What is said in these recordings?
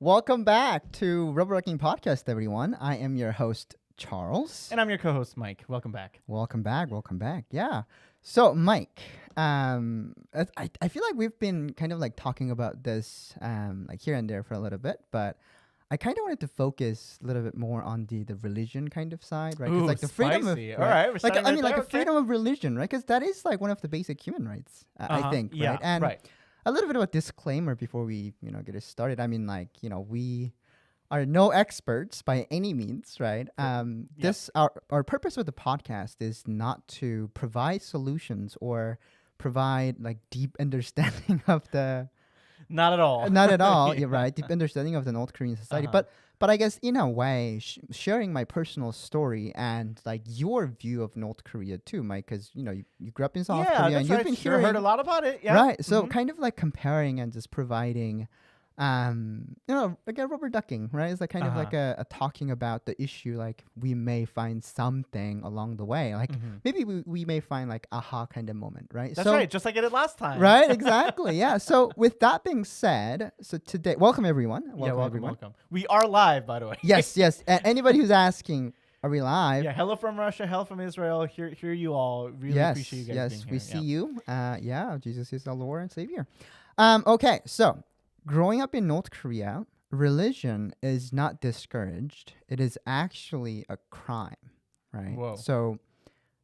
Welcome back to Rubber Ducking Podcast, everyone. I am your host, Charles. And I'm your co-host, Mike. Welcome back. Welcome back. Yeah. So, Mike, I feel like we've been kind of like talking about this like here and there for a little bit, but I kind of wanted to focus a little bit more on the religion kind of side, right? Ooh, Like the freedom of spicy. All right, we're starting right like there, a freedom of religion, right? Because that is like one of the basic human rights, I think, Yeah, right? And right. a little bit of a disclaimer before we get it started. I mean, like, we are no experts by any means, right? This our purpose with the podcast is not to provide solutions or provide like deep understanding of the Not at all. not at all. You're right. Deep understanding of the North Korean society, Uh-huh. but I guess in a way, sharing my personal story and like your view of North Korea too, Mike, because you grew up in South Yeah, Korea that's and right. you've been Sure hearing heard a lot about it. Yeah. right. So Mhm. kind of like comparing and just providing, like a rubber ducking, right? It's like kind of like a talking about the issue. Like we may find something along the way. Like maybe we may find like aha kind of moment, right? That's so, right. Just like I did last time. Right, exactly. Yeah. So with that being said, so today, welcome everyone. Welcome, everyone. welcome. We are live, by the way. Yes, yes. Anybody who's asking, are we live? Yeah. Hello from Russia. Hello from Israel. Hear you all. Really yes, appreciate you guys yes. being here. We see you. Yeah, Jesus is our Lord and Savior. Okay, so growing up in North Korea, religion is not discouraged. It is actually a crime, right? Whoa. So,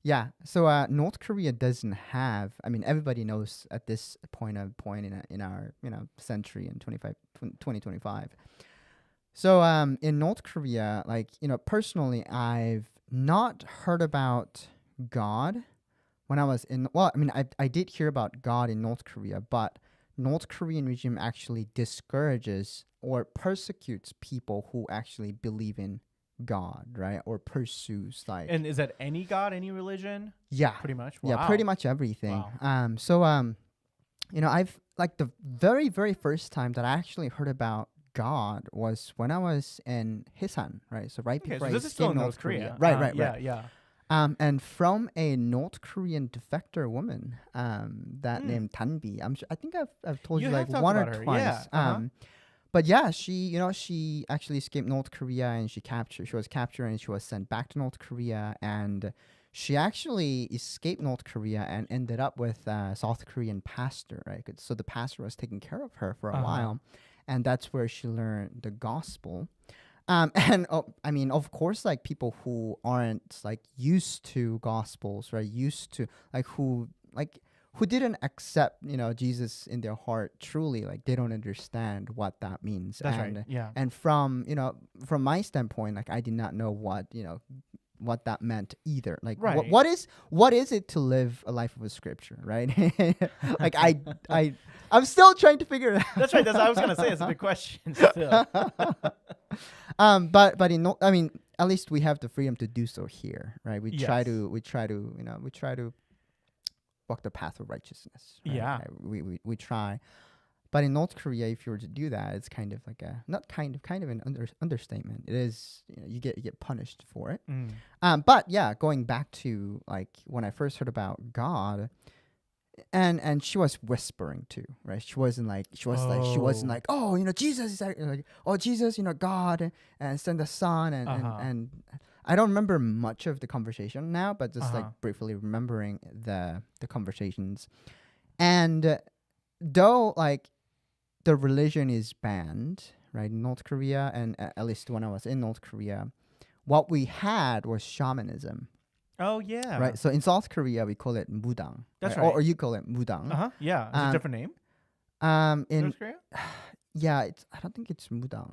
yeah. So North Korea doesn't have. I mean, everybody knows at this point in our century in 2025. So in North Korea, like personally, I've not heard about God when I was in. Well, I mean, I did hear about God in North Korea, but North Korean regime actually discourages or persecutes people who actually believe in God, right? Or pursues like And is that any god, any religion? yeah, Pretty much. yeah, Wow. pretty much everything. Wow. So I've like the very very first time that I actually heard about God was when I was in Hisan, right? So right Okay, before so I this is still escaped in North North Korea. Right. Yeah. And from a North Korean defector woman, that named Tanbi. I think I've told you You like have talked one or about her, twice. yeah, But yeah, she actually escaped North Korea and she was captured and she was sent back to North Korea and she actually escaped North Korea and ended up with a South Korean pastor, right? So the pastor was taking care of her for a while, and that's where she learned the gospel. And I mean, of course, like people who aren't like used to gospels, right? Used to who didn't accept, Jesus in their heart truly, like they don't understand what that means. That's and, right. Yeah. And from my standpoint, like I did not know what that meant either. Like Right. what is it to live a life of a scripture, right? Like I'm still trying to figure it out. That's right. That's what I was gonna say. It's a big question still. But I mean, at least we have the freedom to do so here, right? We try Yes. to walk the path of righteousness. Right? Yeah. We try. But in North Korea, if you were to do that, it's kind of like kind of an understatement. It is, you get punished for it. But yeah, going back to like when I first heard about God, and she was whispering too, right? She wasn't like oh, Jesus is like, oh, Jesus, God and send the Son and I don't remember much of the conversation now, but just like briefly remembering the conversations. And though like the religion is banned, right, in North Korea, and at least when I was in North Korea, what we had was shamanism. Oh yeah. Right. So in South Korea we call it mudang. That's right? right. Or you call it mudang. Yeah. It's a different name. In North Korea. yeah, I don't think it's mudang.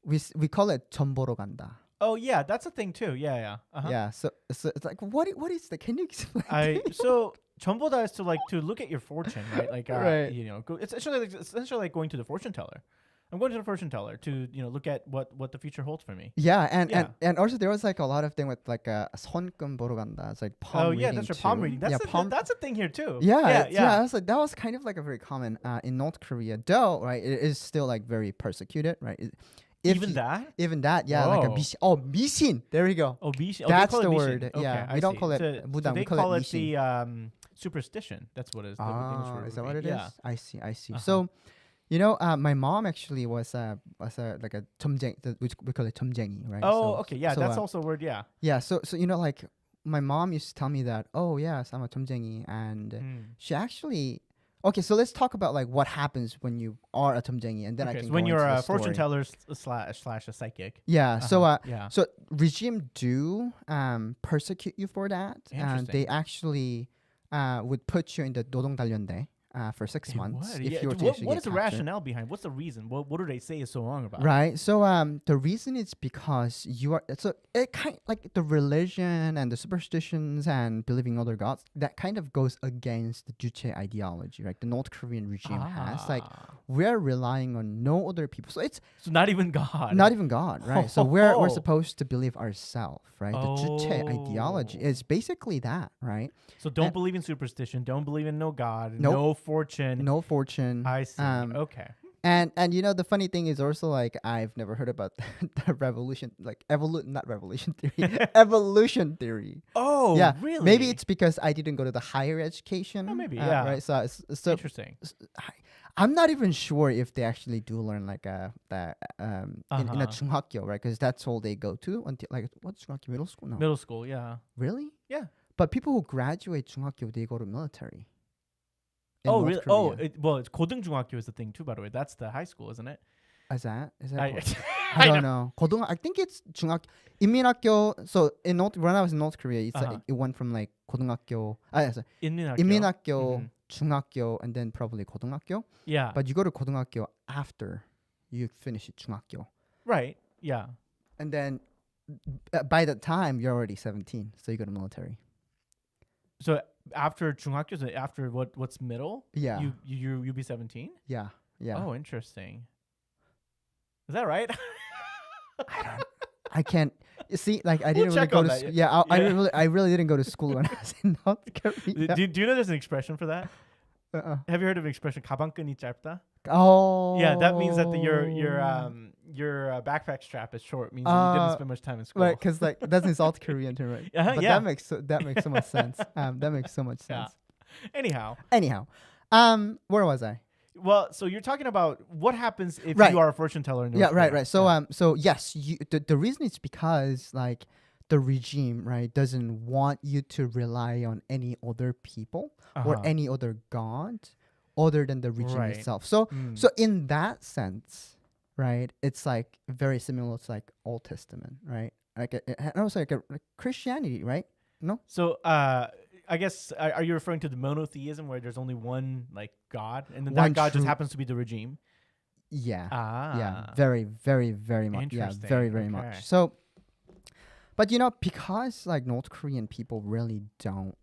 We call it 전보러 간다. Oh yeah, that's a thing too. Yeah. Yeah. So it's like what is the? Can you explain? So 전보다 is to look at your fortune, right? Like Right. it's essentially like going to the fortune teller. I'm going to the fortune teller to look at what the future holds for me. Yeah, and also there was like a lot of thing with like 손금 보러 간다. It's like palm reading. Oh yeah, that's your palm too. reading. That's a thing here too. Yeah. I was like, that was kind of like a very common in North Korea, though, right? It is still like very persecuted, right? Even that, yeah, like a Whoa. 미신. There we go. Oh, 미신. That's they call the it word. 미신. Okay, Yeah, I we don't see. call it So 무당. they We call it 미신. the superstition. That's what it is. The English word Is would that what be. it is? Yeah. I see. So, My mom actually was a like a 점쟁이, which we call it 점쟁이, right? Oh, okay, yeah, so, that's also a word. Yeah. yeah. So like my mom used to tell me that, oh yes, I'm a 점쟁이, and she actually. Okay, so let's talk about like what happens when you are a 점쟁이, and then I Okay, can so go when you're into the a fortune story. teller slash a psychic. Yeah. Yeah. So regime do persecute you for that, and they Interesting. actually would put you in the 노동단련대 for 6 They months would. if Yeah. you were to What actually what get is the captured. rationale behind? What's the reason? What do they say is so wrong about it? Right. So the reason is because you are, so it kind like the religion and the superstitions and believing other gods, that kind of goes against the Juche ideology, right? The North Korean regime has, like, we're relying on no other people. So it's So not even God. not even God, right? So we're supposed to believe ourselves, right? The Juche ideology Oh. is basically that, right? So don't And- believe in superstition. Don't believe in no God. Nope. No fortune. No fortune. I see. Okay. And the funny thing is also, like, I've never heard about the revolution, like not revolution theory, evolution theory. Oh, Yeah, really? maybe it's because I didn't go to the higher education. Oh, maybe, yeah. Right. So Interesting. I'm not even sure if they actually do learn like that in a 중학교, right? Because that's all they go to until, like, what's 중학교, middle school? No, Middle school, yeah. really? Yeah. But people who graduate 중학교, they go to military. in Oh, North really? Oh, Korea. it's 고등중학교 is the thing too, by the way. That's the high school, isn't it? Is that I, I don't know. 고등, I think it's 중학 인민학교. So when I was in North Korea, it's like, it went from like 고등학교, sorry, 인민학교. 인민학교, 중학교, and then probably 고등학교. Yeah. But you go to 고등학교 after you finish 중학교, Right. Yeah. and then by that time you're already 17, so you go to military. So after 중학교, so after what's middle? Yeah. You be 17? Yeah. Oh, interesting. Is that right? I can't. You see, like, I We'll didn't really check go on to that. school. Yeah. I really didn't go to school when I was in North Korea. Do you know there's an expression for that? Uh-uh. Have you heard of the expression 가방끈이 짧다? Oh. Yeah, that means that your backpack strap is short. Means that you didn't spend much time in school. Right, because like that's in South Korean term, right? But yeah. that makes so much sense. That makes so much sense. Yeah. Anyhow, where was I? Well, so you're talking about what happens if Right. you are a fortune teller in North Yeah, Korea. right. So yes, the reason is because, like, the regime, right, doesn't want you to rely on any other people or any other god other than the regime itself. So in that sense, right, it's like very similar to like Old Testament, right? Like and also like Christianity, right? No. So I guess are you referring to the monotheism where there's only one like God and then One that God just true- happens to be the regime? Yeah. Ah. Yeah. Very, very, very much. Yeah. Interesting. Very, very Okay. much. So, but because like North Korean people really don't,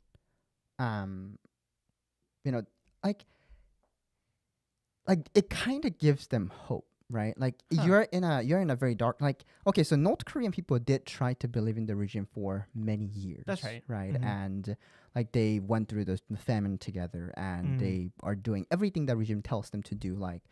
like it kind of gives them hope, right? Like you're in a very dark, like, okay, so North Korean people did try to believe in the regime for many years. That's right. Right. Mhm. And like they went through the famine together, and they are doing everything the regime tells them to do. Like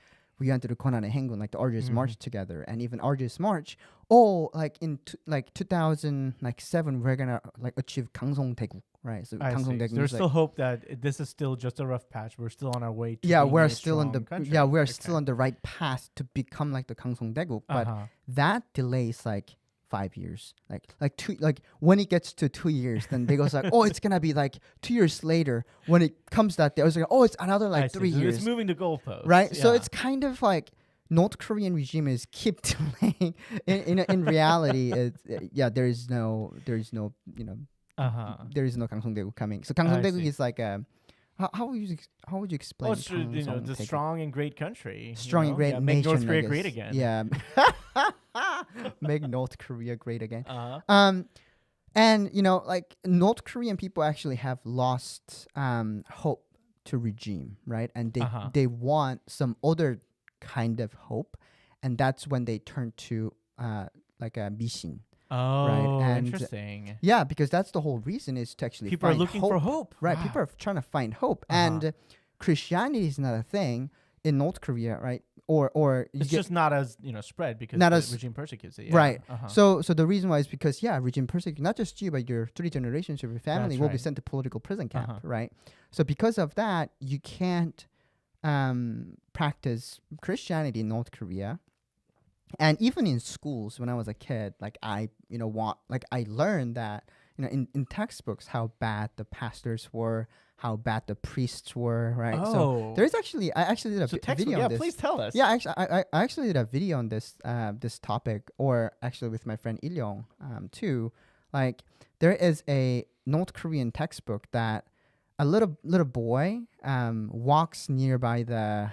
we went to the Konan의 행군, like the Arduous March together, and even Arduous March. Oh, like in 2007, we're gonna like achieve 강성대국, right? So I see. 강성대국. So there's still hope that this is still just a rough patch. We're still on our way to being we're a still on the strong country. we're Okay. still on the right path to become like the 강성대국, but that delays like 5 years, like 2, like when it gets to 2 years, then they goes like, oh, it's gonna be like 2 years later. When it comes that day, I was like, oh, it's another I like see. 3 So years, It's moving the goalposts. right? So Yeah. it's kind of like North Korean regime is keep delaying. In reality, it's there is no there is no 강성대국 coming. So 강성대국 see. is like a how would you explain? Oh, it's the 강성대국? strong and great country. Strong and great Yeah, make nation, North Korea I great guess. again. Yeah. Make North Korea great again. Uh-huh. And like North Korean people actually have lost hope to regime, right? And they want some other kind of hope, and that's when they turn to like a 미신. Oh, And interesting. Yeah, because that's the whole reason, is to actually People are find looking hope. for hope. Right, Wow. people are trying to find hope. And Christianity is not a thing in North Korea, right? Or you It's get, just not as regime persecutes it. Yeah. right. Uh-huh. So the reason why is because regime persecute not just you, but your 3 generations of your family That's will be right. sent to political prison camp, right? So because of that, you can't practice Christianity in North Korea. And even in schools when I was a kid, like I learned that, in textbooks how bad the pastors were, how bad the priests were, right? So there's actually, I actually did a video on this. Please tell us. Yeah, actually, I actually did a video on this this topic, or actually with my friend Ilyong too. Like there is a North Korean textbook that a little boy walks nearby the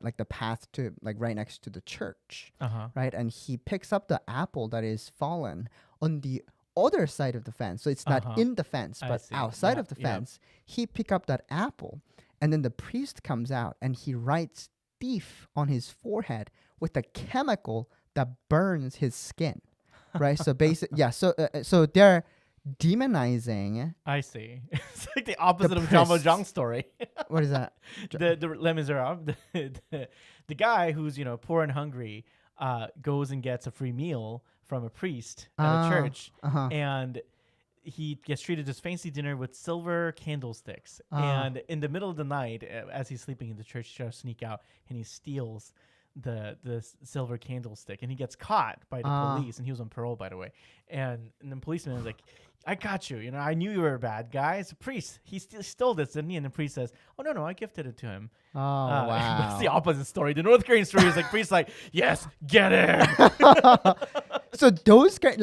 like the path to, like, right next to the church, right, and he picks up the apple that is fallen on the other side of the fence. So it's not in the fence, but outside of the fence. He pick up that apple, and then the priest comes out and he writes thief on his forehead with a chemical that burns his skin, right? So so they're demonizing. I see. It's like the opposite of Jamba Zhang's story. What is that? the Les Miserables. The guy who's poor and hungry goes and gets a free meal from a priest at a church, and he gets treated this fancy dinner with silver candlesticks. And in the middle of the night, as he's sleeping in the church, he tries to sneak out and he steals the silver candlestick, and he gets caught by the police, and he was on parole, by the way. And the policeman is like, I got you. I knew you were a bad guy. It's a priest. He stole this, didn't he? And the priest says, oh, no, I gifted it to him. Oh, wow. That's the opposite story. The North Korean story is like, priest like, yes, get it. So those guys,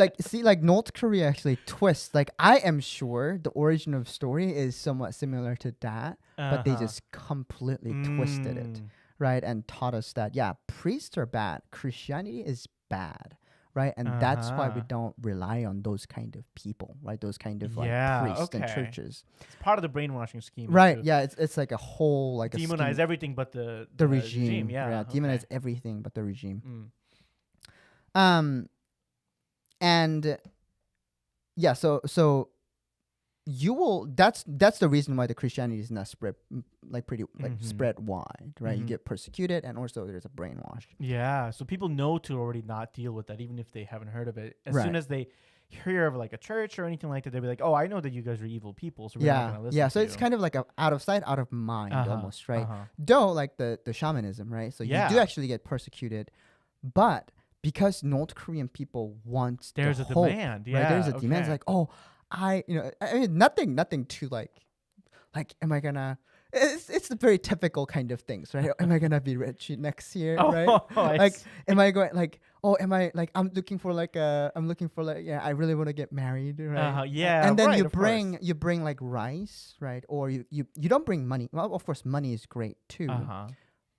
North Korea actually twists. Like, I am sure the origin of story is somewhat similar to that, but they just completely twisted it, right? And taught us that, priests are bad. Christianity is bad. Right, and that's why we don't rely on those kind of people, right? Those kind of priests and churches. It's part of the brainwashing scheme, right? Yeah, it's like a whole demonize everything but the regime. Yeah, demonize everything but the regime. So you will. That's the reason why the Christianity is not spread spread wide, right? You get persecuted, and also there's a brainwash. Yeah, so people know to already not deal with that, even if they haven't heard of it. As soon as they hear of like a church or anything like that, they'll be like, "Oh, I know that you guys are evil people, so we're not gonna listen." So it's kind of like a out of sight, out of mind, almost, right? Though, like the shamanism, right? So you do actually get persecuted, but because North Korean people want there's a demand, right? There's a demand. It's like, oh. I mean, nothing to like, am I gonna? It's the very typical kind of things, right? Am I gonna be rich next year, right? Am I going am I I'm looking for I really want to get married, right? And then you bring like rice, right? Or you don't bring money. Well, of course, money is great too,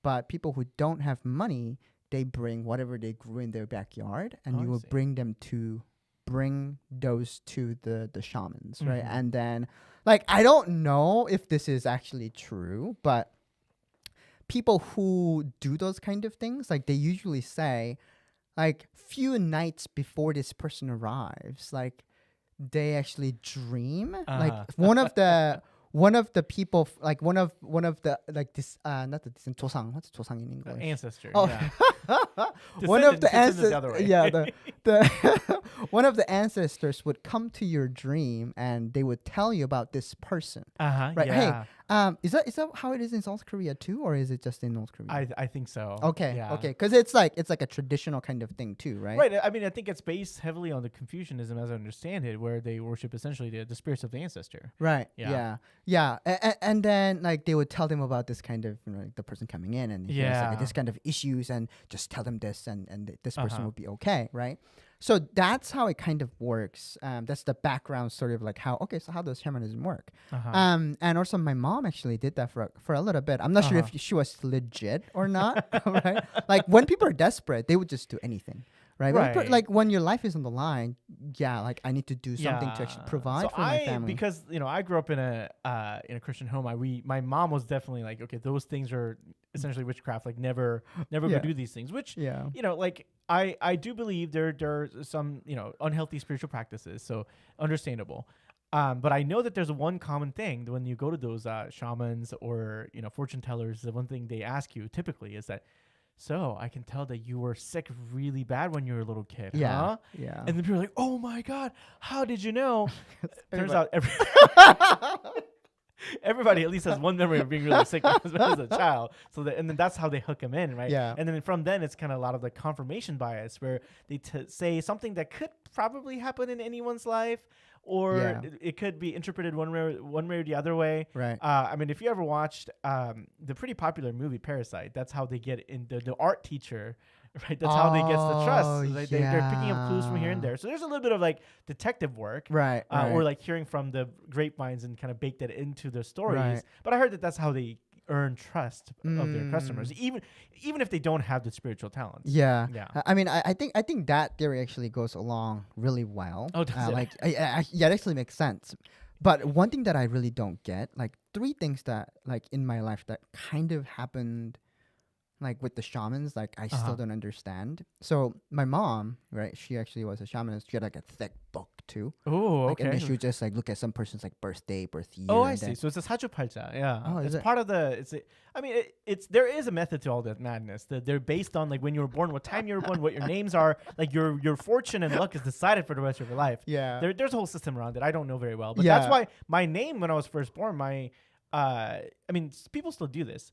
but people who don't have money, they bring whatever they grew in their backyard, and you will bring those to the shamans, right? And then I don't know if this is actually true, but people who do those kind of things, like they usually say, like few nights before this person arrives, like they actually dream, like one of the people, like one of the this not the 조상, what's 조상 in English? Ancestor. One of the ancestors, the one of the ancestors would come to your dream and they would tell you about this person. Right? Hey, is that how it is in South Korea too, or is it just in North Korea? I think so. Okay, because it's like a traditional kind of thing too, right? Right. I mean, I think it's based heavily on the Confucianism, as I understand it, where they worship essentially the spirits of the ancestor. Right. Yeah. And then like they would tell them about this kind of the person coming in, and he has like this kind of issues, and just tell them this, and this person will be okay, right? So that's how it kind of works. That's the background, sort of like how does shamanism work? And also my mom actually did that for a little bit. I'm not sure if she was legit or not, right? Like when people are desperate, they would just do anything. Right. Like when your life is on the line, like I need to do something to actually provide for my family. Because I grew up in a Christian home. My mom was definitely like, okay, those things are essentially witchcraft. Like never go do these things. Which like I do believe there are some unhealthy spiritual practices. So understandable. But I know that there's one common thing when you go to those shamans or fortune tellers. The one thing they ask you typically is that, so I can tell that you were sick really bad when you were a little kid, huh? Yeah. And then people are like, oh my God, how did you know? Turns out Everybody at least has one memory of being really sick as a child. So and then that's how they hook him in, right? Yeah. And then from then it's kind of a lot of the confirmation bias where they say something that could probably happen in anyone's life, or it could be interpreted one way or the other way. Right. I mean, if you ever watched the pretty popular movie Parasite, that's how they get in the art teacher. Right, that's how they get the trust. They're picking up clues from here and there. So there's a little bit of like detective work, right. Or like hearing from the grapevines and kind of bake that into their stories. Right. But I heard that that's how they earn trust of their customers, even if they don't have the spiritual talents. Yeah. Yeah. I mean, I think that theory actually goes along really well. Oh, does it? Yeah, it actually makes sense. But one thing that I really don't get, like 3 things that like in my life that kind of happened like with the shamans, like I still don't understand. So my mom, right, she actually was a shamanist. She had like a thick book too. Oh, like, okay. And then she would just like look at some person's like birthday, birth year. Oh, I see. So it's a 사주팔자. Yeah. Oh, it's is it? part of the. It's there is a method to all that madness. They're based on like when you were born, what time you were born, what your names are. Like your fortune and luck is decided for the rest of your life. Yeah. There's a whole system around it. I don't know very well, but that's why my name when I was first born, people still do this.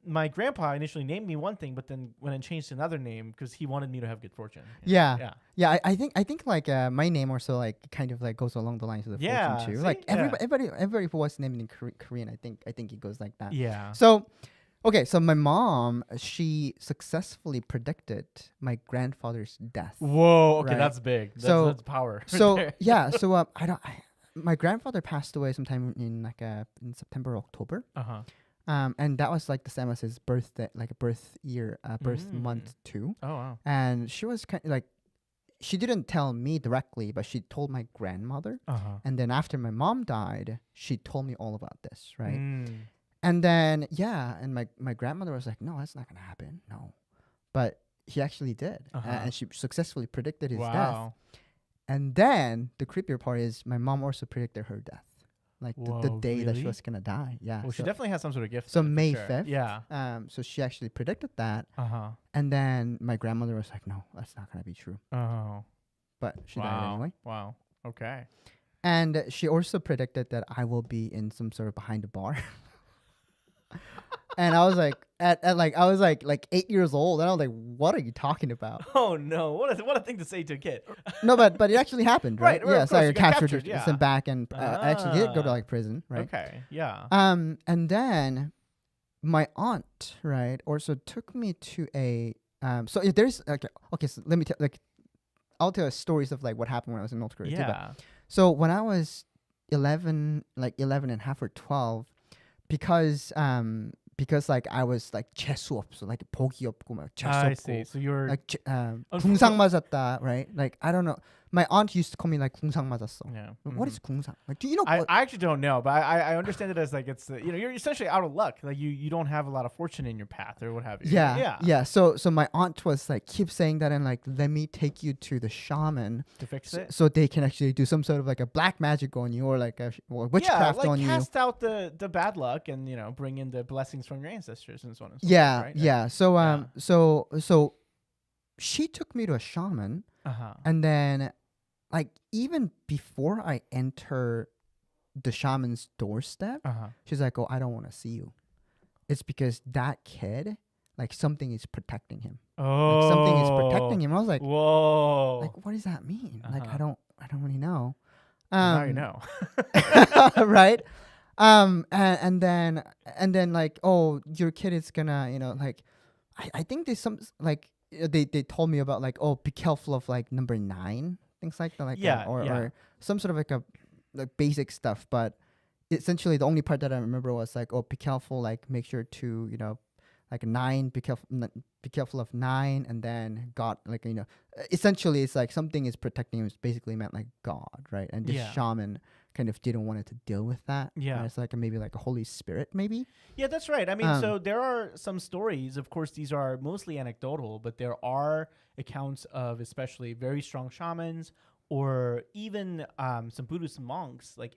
My grandpa initially named me one thing, but then went and changed to another name because he wanted me to have good fortune. Yeah. I think like my name also like kind of like goes along the lines of the fortune too. See? Like everybody who was named in Korean, I think it goes like that. Yeah. So, okay, so my mom, she successfully predicted my grandfather's death. Whoa. Okay, right? that's big. That's power. So yeah. So my grandfather passed away sometime in in September, October. And that was like the same as his birthday, like a birth year, birth month too. Oh wow! And she was kind of like, she didn't tell me directly, but she told my grandmother. And then after my mom died, she told me all about this, right? And then and my grandmother was like, no, that's not gonna happen, no. But he actually did, and she successfully predicted his death. And then the creepier part is my mom also predicted her death. Like the day that she was gonna die. Yeah. Well, she definitely has some sort of gift. So May 5th. Yeah. So she actually predicted that. And then my grandmother was like, no, that's not gonna be true. But she died anyway. Wow. Okay. And she also predicted that I will be in some sort of behind the bar. And I was like, I was like 8 years old, and I was like, "What are you talking about?" Oh no! What a thing to say to a kid. No, but it actually happened, right? Right. Yeah, so I got captured, sent back, and I actually did go to like prison, right? Okay. Yeah. And then my aunt, right, also took me to a So if there's okay, so let me tell I'll tell stories of like what happened when I was in North Korea. Yeah. So when I was 11 and a half or 12, because like I was like 재수 없어, like 복이 없고 막 재수 I 없고. see. So you're like 궁상 맞았다, right? Like I don't know. My aunt used to call me like 궁상 맞았어. Yeah. What is 궁상? Like, do you know? I actually don't know, but I understand it as like it's you're essentially out of luck. Like you don't have a lot of fortune in your path or what have you. Yeah. So my aunt was like keep saying that and like let me take you to the shaman to fix it, so they can actually do some sort of like a black magic on you or like a witchcraft on you. Cast out the bad luck and bring in the blessings from your ancestors and so on and so forth. Right? Yeah. So she took me to a shaman, and then like even before I enter the shaman's doorstep, she's like, "Oh, I don't want to see you. It's because that kid, like something is protecting him. Oh, like, something is protecting him." I was like, "Whoa! Like, what does that mean? Like, I don't really know." Now you know, right? And then like, oh, your kid is gonna, like, I think there's some like they told me about like, oh, be careful of like number 9. Things like that, like or some sort of like basic stuff, but essentially the only part that I remember was like, oh, be careful, like make sure to like 9, be careful of 9, and then God, like essentially it's like something is protecting him. It's basically meant like God, right? And this shaman kind of didn't want it to deal with that. Yeah, it's like maybe like a Holy Spirit, maybe. Yeah, that's right. I mean, so there are some stories. Of course, these are mostly anecdotal, but there are accounts of especially very strong shamans or even some Buddhist monks. Like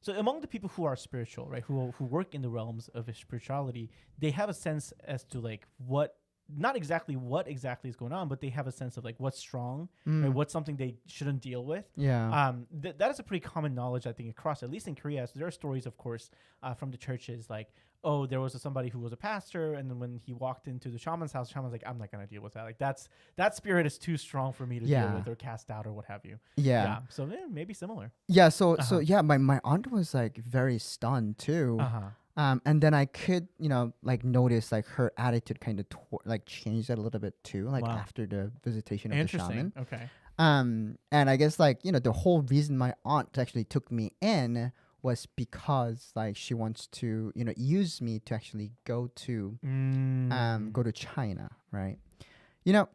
so among the people who are spiritual, right, who work in the realms of spirituality, they have a sense as to like what not exactly what exactly is going on, but they have a sense of like what's strong, right? What's something they shouldn't deal with. Yeah. That is a pretty common knowledge, I think, across, at least in Korea. So there are stories, of course, from the churches like, oh, there was somebody who was a pastor, and then when he walked into the shaman's house, shaman's like, I'm not gonna deal with that. Like that spirit is too strong for me to deal with or cast out or what have you. Yeah. So maybe similar. Yeah. So yeah, my aunt was like very stunned too. And then I could, like notice like her attitude kind of like changed a little bit too, like after the visitation of the shaman. Okay. And I guess like, the whole reason my aunt actually took me in was because like she wants to, use me to actually go to China, right? Yeah.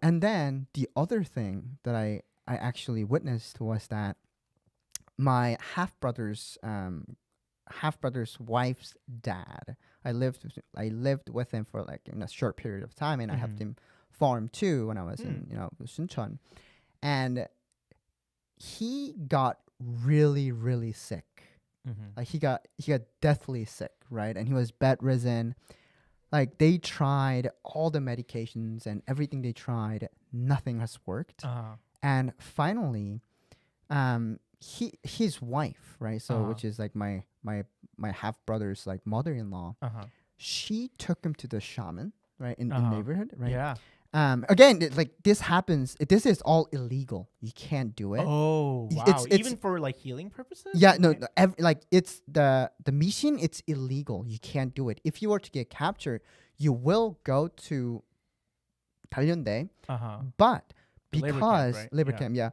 And then the other thing that I actually witnessed was that my half brother's wife's dad. I lived with him for like in a short period of time, and I helped him farm too when I was in Suncheon, and he got really really sick. Like he got deathly sick, right? And he was bedridden. Like they tried all the medications and everything they tried, nothing has worked. And finally, his wife, right? So which is like my half brother's like mother-in-law. She took him to the shaman, right, in neighborhood, right? Yeah. Again, like this happens. This is all illegal. You can't do it. Oh wow! It's even for like healing purposes. Yeah, no, like it's the mission. It's illegal. You can't do it. If you were to get captured, you will go to 단련대. But because labor camp, yeah,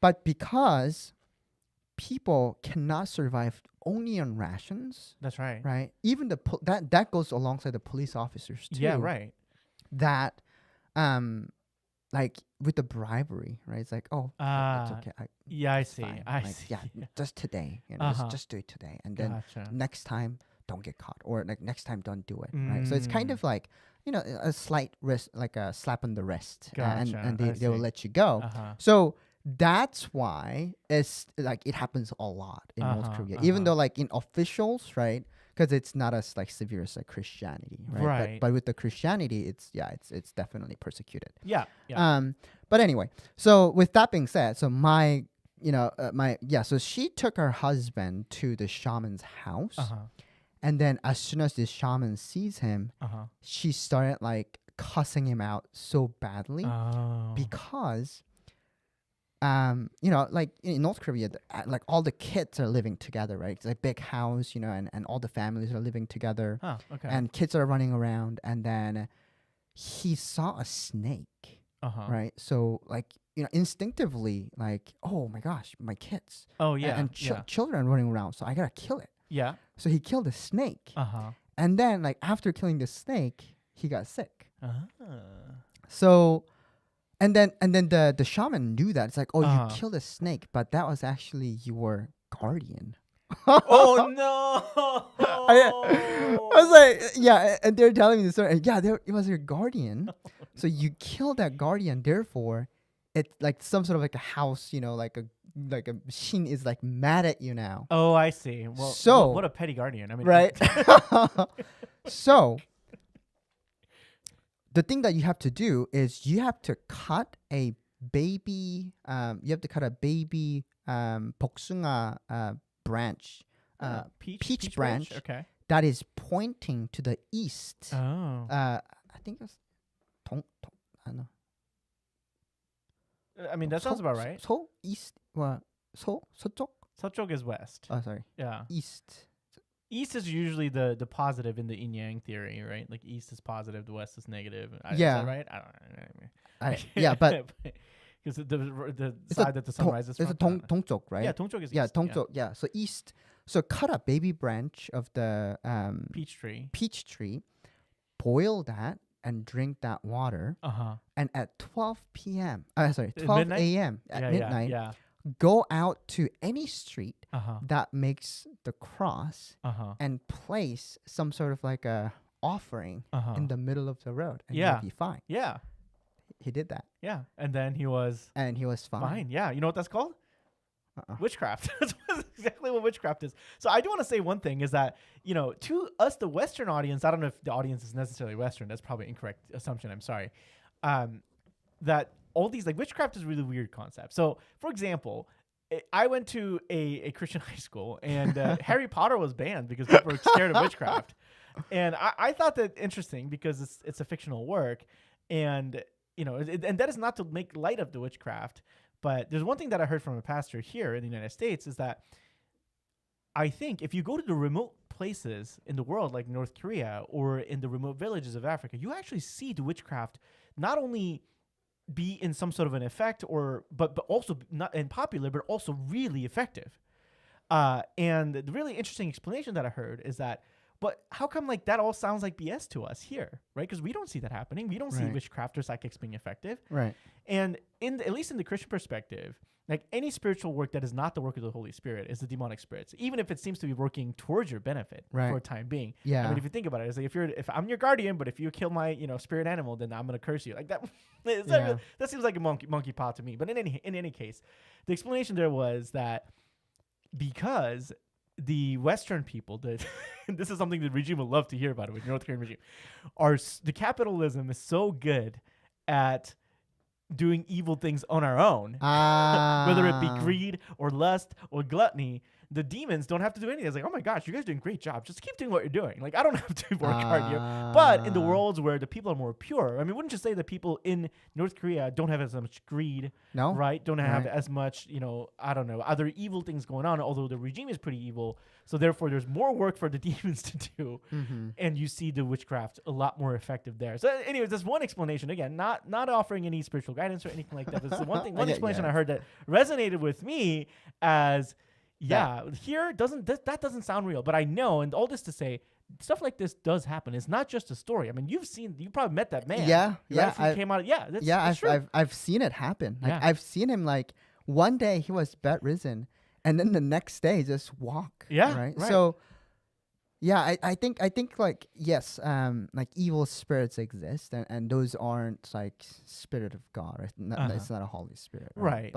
but because people cannot survive only on rations. That's right. Right. Even that goes alongside the police officers too. Yeah. Right. That, like with the bribery, right? It's like, oh, it's okay. I see. Fine. I like, see. yeah, just today. Just do it today, and then next time don't get caught, or like next time don't do it. Right. So it's kind of like a slight risk, like a slap on the wrist, and they will let you go. So that's why it's like it happens a lot in North Korea, even though like in officials, right? Because it's not as like severe as like Christianity, right? But with the Christianity, it's definitely persecuted. Yeah. But anyway, so with that being said, so so she took her husband to the shaman's house, and then as soon as the shaman sees him, she started like cussing him out so badly because. Like in North Korea, like all the kids are living together, right? It's a big house, and all the families are living together. Okay. And kids are running around. And then he saw a snake, right? So like, instinctively, like, oh my gosh, my kids. Oh yeah. And children running around, so I gotta kill it. Yeah. So he killed the snake. And then like after killing the snake, he got sick. So. And then the shaman knew that. It's like, oh, you killed a snake, but that was actually your guardian. Oh no! I was like, yeah, and they're telling me the story. Yeah, it was your guardian. So you killed that guardian. Therefore, it's like some sort of like a house, like a machine is like mad at you now. Oh, I see. Well, so what a petty guardian. I mean, right? So. The thing that you have to do is you have to cut a baby. 복숭아 branch, peach branch. Okay. That is pointing to the east. Oh. I think it's I don't know. I mean that sounds about right. East. 서쪽? 서쪽 is west. Oh, sorry. Yeah. East. East is usually the positive in the yin yang theory, right? Like east is positive, the west is negative. Yeah. Is that right? I don't know. Yeah, but because the side that the sun rises from. It's a 동쪽, right? Yeah, 동쪽 is east. East. 동쪽. Yeah. So east. So cut a baby branch of the peach tree, boil that and drink that water. And at 12 p.m. 12 a.m. at midnight. Yeah. Go out to any street that makes the cross and place some sort of like a offering in the middle of the road, and you'll be fine. Yeah. He did that. Yeah. And then he was fine. Yeah. You know what that's called? witchcraft. That's exactly what witchcraft is. So I do want to say one thing is that, to us, the Western audience, I don't know if the audience is necessarily Western. That's probably an incorrect assumption. I'm sorry. That all these, like, witchcraft is a really weird concept. So, for example, I went to a Christian high school, and Harry Potter was banned because people were scared of witchcraft. And I thought that interesting because it's a fictional work, and and that is not to make light of the witchcraft. But there's one thing that I heard from a pastor here in the United States is that I think if you go to the remote places in the world, like North Korea or in the remote villages of Africa, you actually see the witchcraft not only be in some sort of an effect but also not unpopular, but also really effective. And the really interesting explanation that I heard is that, but how come like that all sounds like BS to us here, right? Because we don't see that happening. We don't see witchcraft or psychics being effective. Right. And at least in the Christian perspective, like any spiritual work that is not the work of the Holy Spirit is the demonic spirits, even if it seems to be working towards your benefit for a time being. Yeah. I mean, if you think about it, it's like if I'm your guardian, but if you kill my spirit animal, then I'm gonna curse you. Like that. That seems like a monkey paw to me. But in any case, the explanation there was that because the Western people, this is something the regime would love to hear about it with North Korean regime, the capitalism is so good at doing evil things on our own, whether it be greed or lust or gluttony. The demons don't have to do anything. It's like, oh my gosh, you guys are doing a great job. Just keep doing what you're doing. Like, I don't have to work hard here. But in the worlds where the people are more pure, I mean, wouldn't you say that people in North Korea don't have as much greed, right? Don't have as much, I don't know, other evil things going on, although the regime is pretty evil. So therefore, there's more work for the demons to do. And you see the witchcraft a lot more effective there. So anyways, that's one explanation. Again, not offering any spiritual guidance or anything like that. But it's one explanation I heard that resonated with me as... here that doesn't sound real, but I know, and all this to say, stuff like this does happen. It's not just a story. I mean, you probably met that man. He came out. I've seen it happen. Like, I've seen him, like, one day he was bedridden, and then the next day just walk. Right. So, I think like, yes, like evil spirits exist, and those aren't like spirit of God, right? It's not a Holy Spirit, right?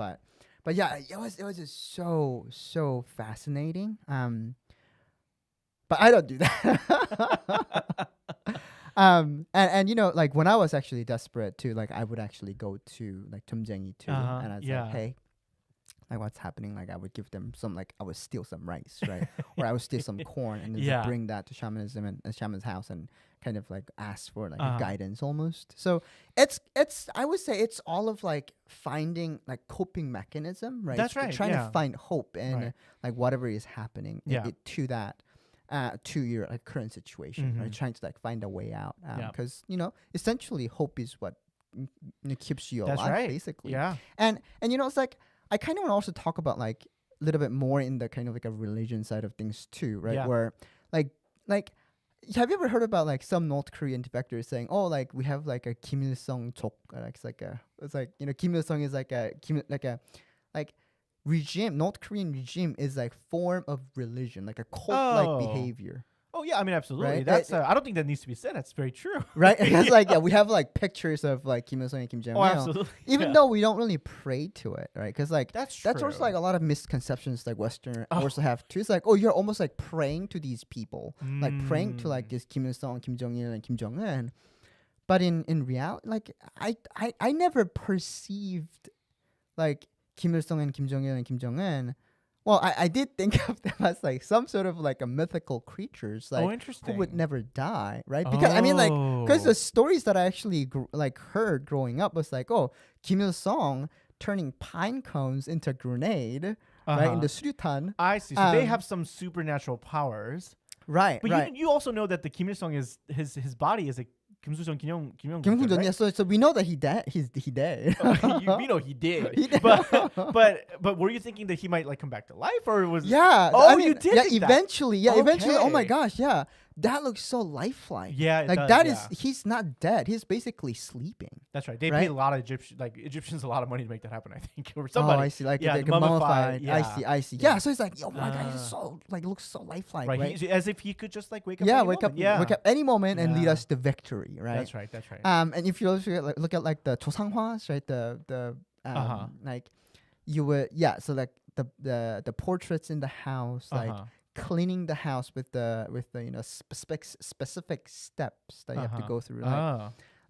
But yeah, it was just so fascinating. But I don't do that. And like when I was actually desperate too, like I would actually go to like Tumjengi too, and I'd say, hey, like what's happening? Like I would give them some, like I would steal some rice, right? Or I would steal some corn and just bring that to shamanism and shaman's house and kind of like ask for like guidance almost. So it's I would say it's all of like finding like coping mechanism, right? That's right. Trying to find hope in like whatever is happening to that to your like current situation, right? Trying to like find a way out, because essentially hope is what keeps you alive, basically. Yeah. And it's like I kind of want to also talk about like a little bit more in the kind of like a religion side of things too, right? Yeah. Where like have you ever heard about like some North Korean defectors saying, oh, like we have like a Kim Il Sung Chok, it's like Kim Il Sung is like a regime. North Korean regime is like form of religion, like a cult-like behavior. Oh yeah, I mean absolutely. Right? That's I don't think that needs to be said. That's very true. Right? Because like we have like pictures of like Kim Il Sung and Kim Jong Il. Oh, absolutely. Even though we don't really pray to it, right? Because like that's also like a lot of misconceptions like Western also have too. It's like, oh, you're almost like praying to these people, like praying to like this Kim Il Sung, Kim Jong Il, and Kim Jong Un. But in reality, like I never perceived like Kim Il Sung and Kim Jong Il and Kim Jong Un. Well, I did think of them as like some sort of like a mythical creatures, like who would never die, right? Because I mean, like, because the stories that I actually heard growing up was like, oh, Kim Il Sung turning pine cones into a grenade, right, in the Suryutan. I see. So they have some supernatural powers, right? But you also know that the Kim Il Sung is his body is a Kim Il Sung, Kim Jong, right? Yeah, so we know that he died. He died. We know he did. But were you thinking that he might like come back to life, or was you did? Yeah, eventually. Yeah, eventually. Oh my gosh, yeah. That looks so lifelike. Yeah, like that is he's not dead. He's basically sleeping. That's right. They paid a lot of Egyptians a lot of money to make that happen, I think. Or somebody. Oh, I see. Like mummified. Yeah. I see. Yeah. So it's like, oh my god, he's so like looks so lifelike. Right. As if he could just like wake up. Yeah, wake up any moment and lead us to victory. Right. That's right. And if you also look at like the Chosanghwas, right? The like you would so like the portraits in the house, like cleaning the house with the specific steps that you have to go through.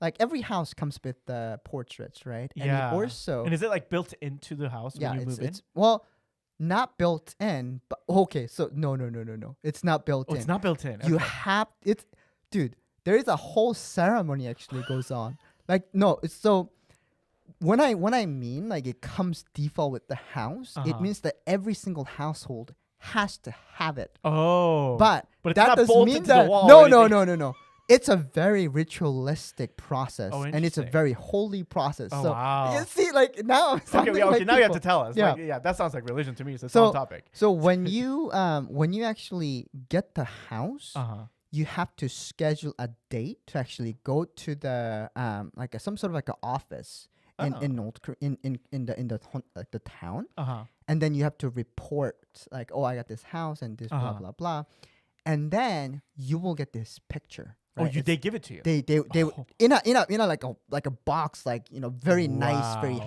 Like every house comes with the portraits, right? Yeah. And also, and is it like built into the house when you move in? Well, not built in, but okay. So no. It's not built in. It's not built in. You have dude. There is a whole ceremony actually goes on. Like no, it's so. When I mean like it comes default with the house, it means that every single household has to have it. Oh, but it's that not doesn't bolted mean to that. the wall No. It's a very ritualistic process, and it's a very holy process. Oh, so wow. you see, like now I'm sounding okay. like Now you have to tell us. Yeah, like, that sounds like religion to me. So it's on topic. So when you actually get the house, you have to schedule a date to actually go to the like some sort of like an office in North in the town, and then you have to report like, oh, I got this house and this blah blah blah, and then you will get this picture. Right? Oh, they give it to you. They in a like a box, like very nice, very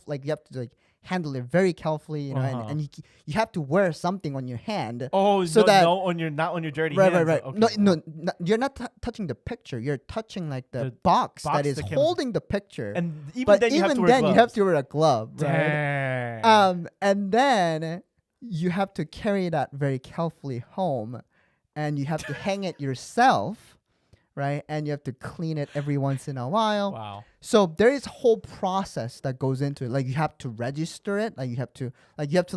like you have to like handle it very carefully, and you have to wear something on your hand. Oh, so that not on your dirty hands. Right. Okay. No, you're not touching the picture. You're touching like the box that is holding the picture. And even then, you have to wear a glove. Right? Dang. And then you have to carry that very carefully home, and you have to hang it yourself. Right, and you have to clean it every once in a while. Wow! So there is a whole process that goes into it. Like you have to register it. Like you have to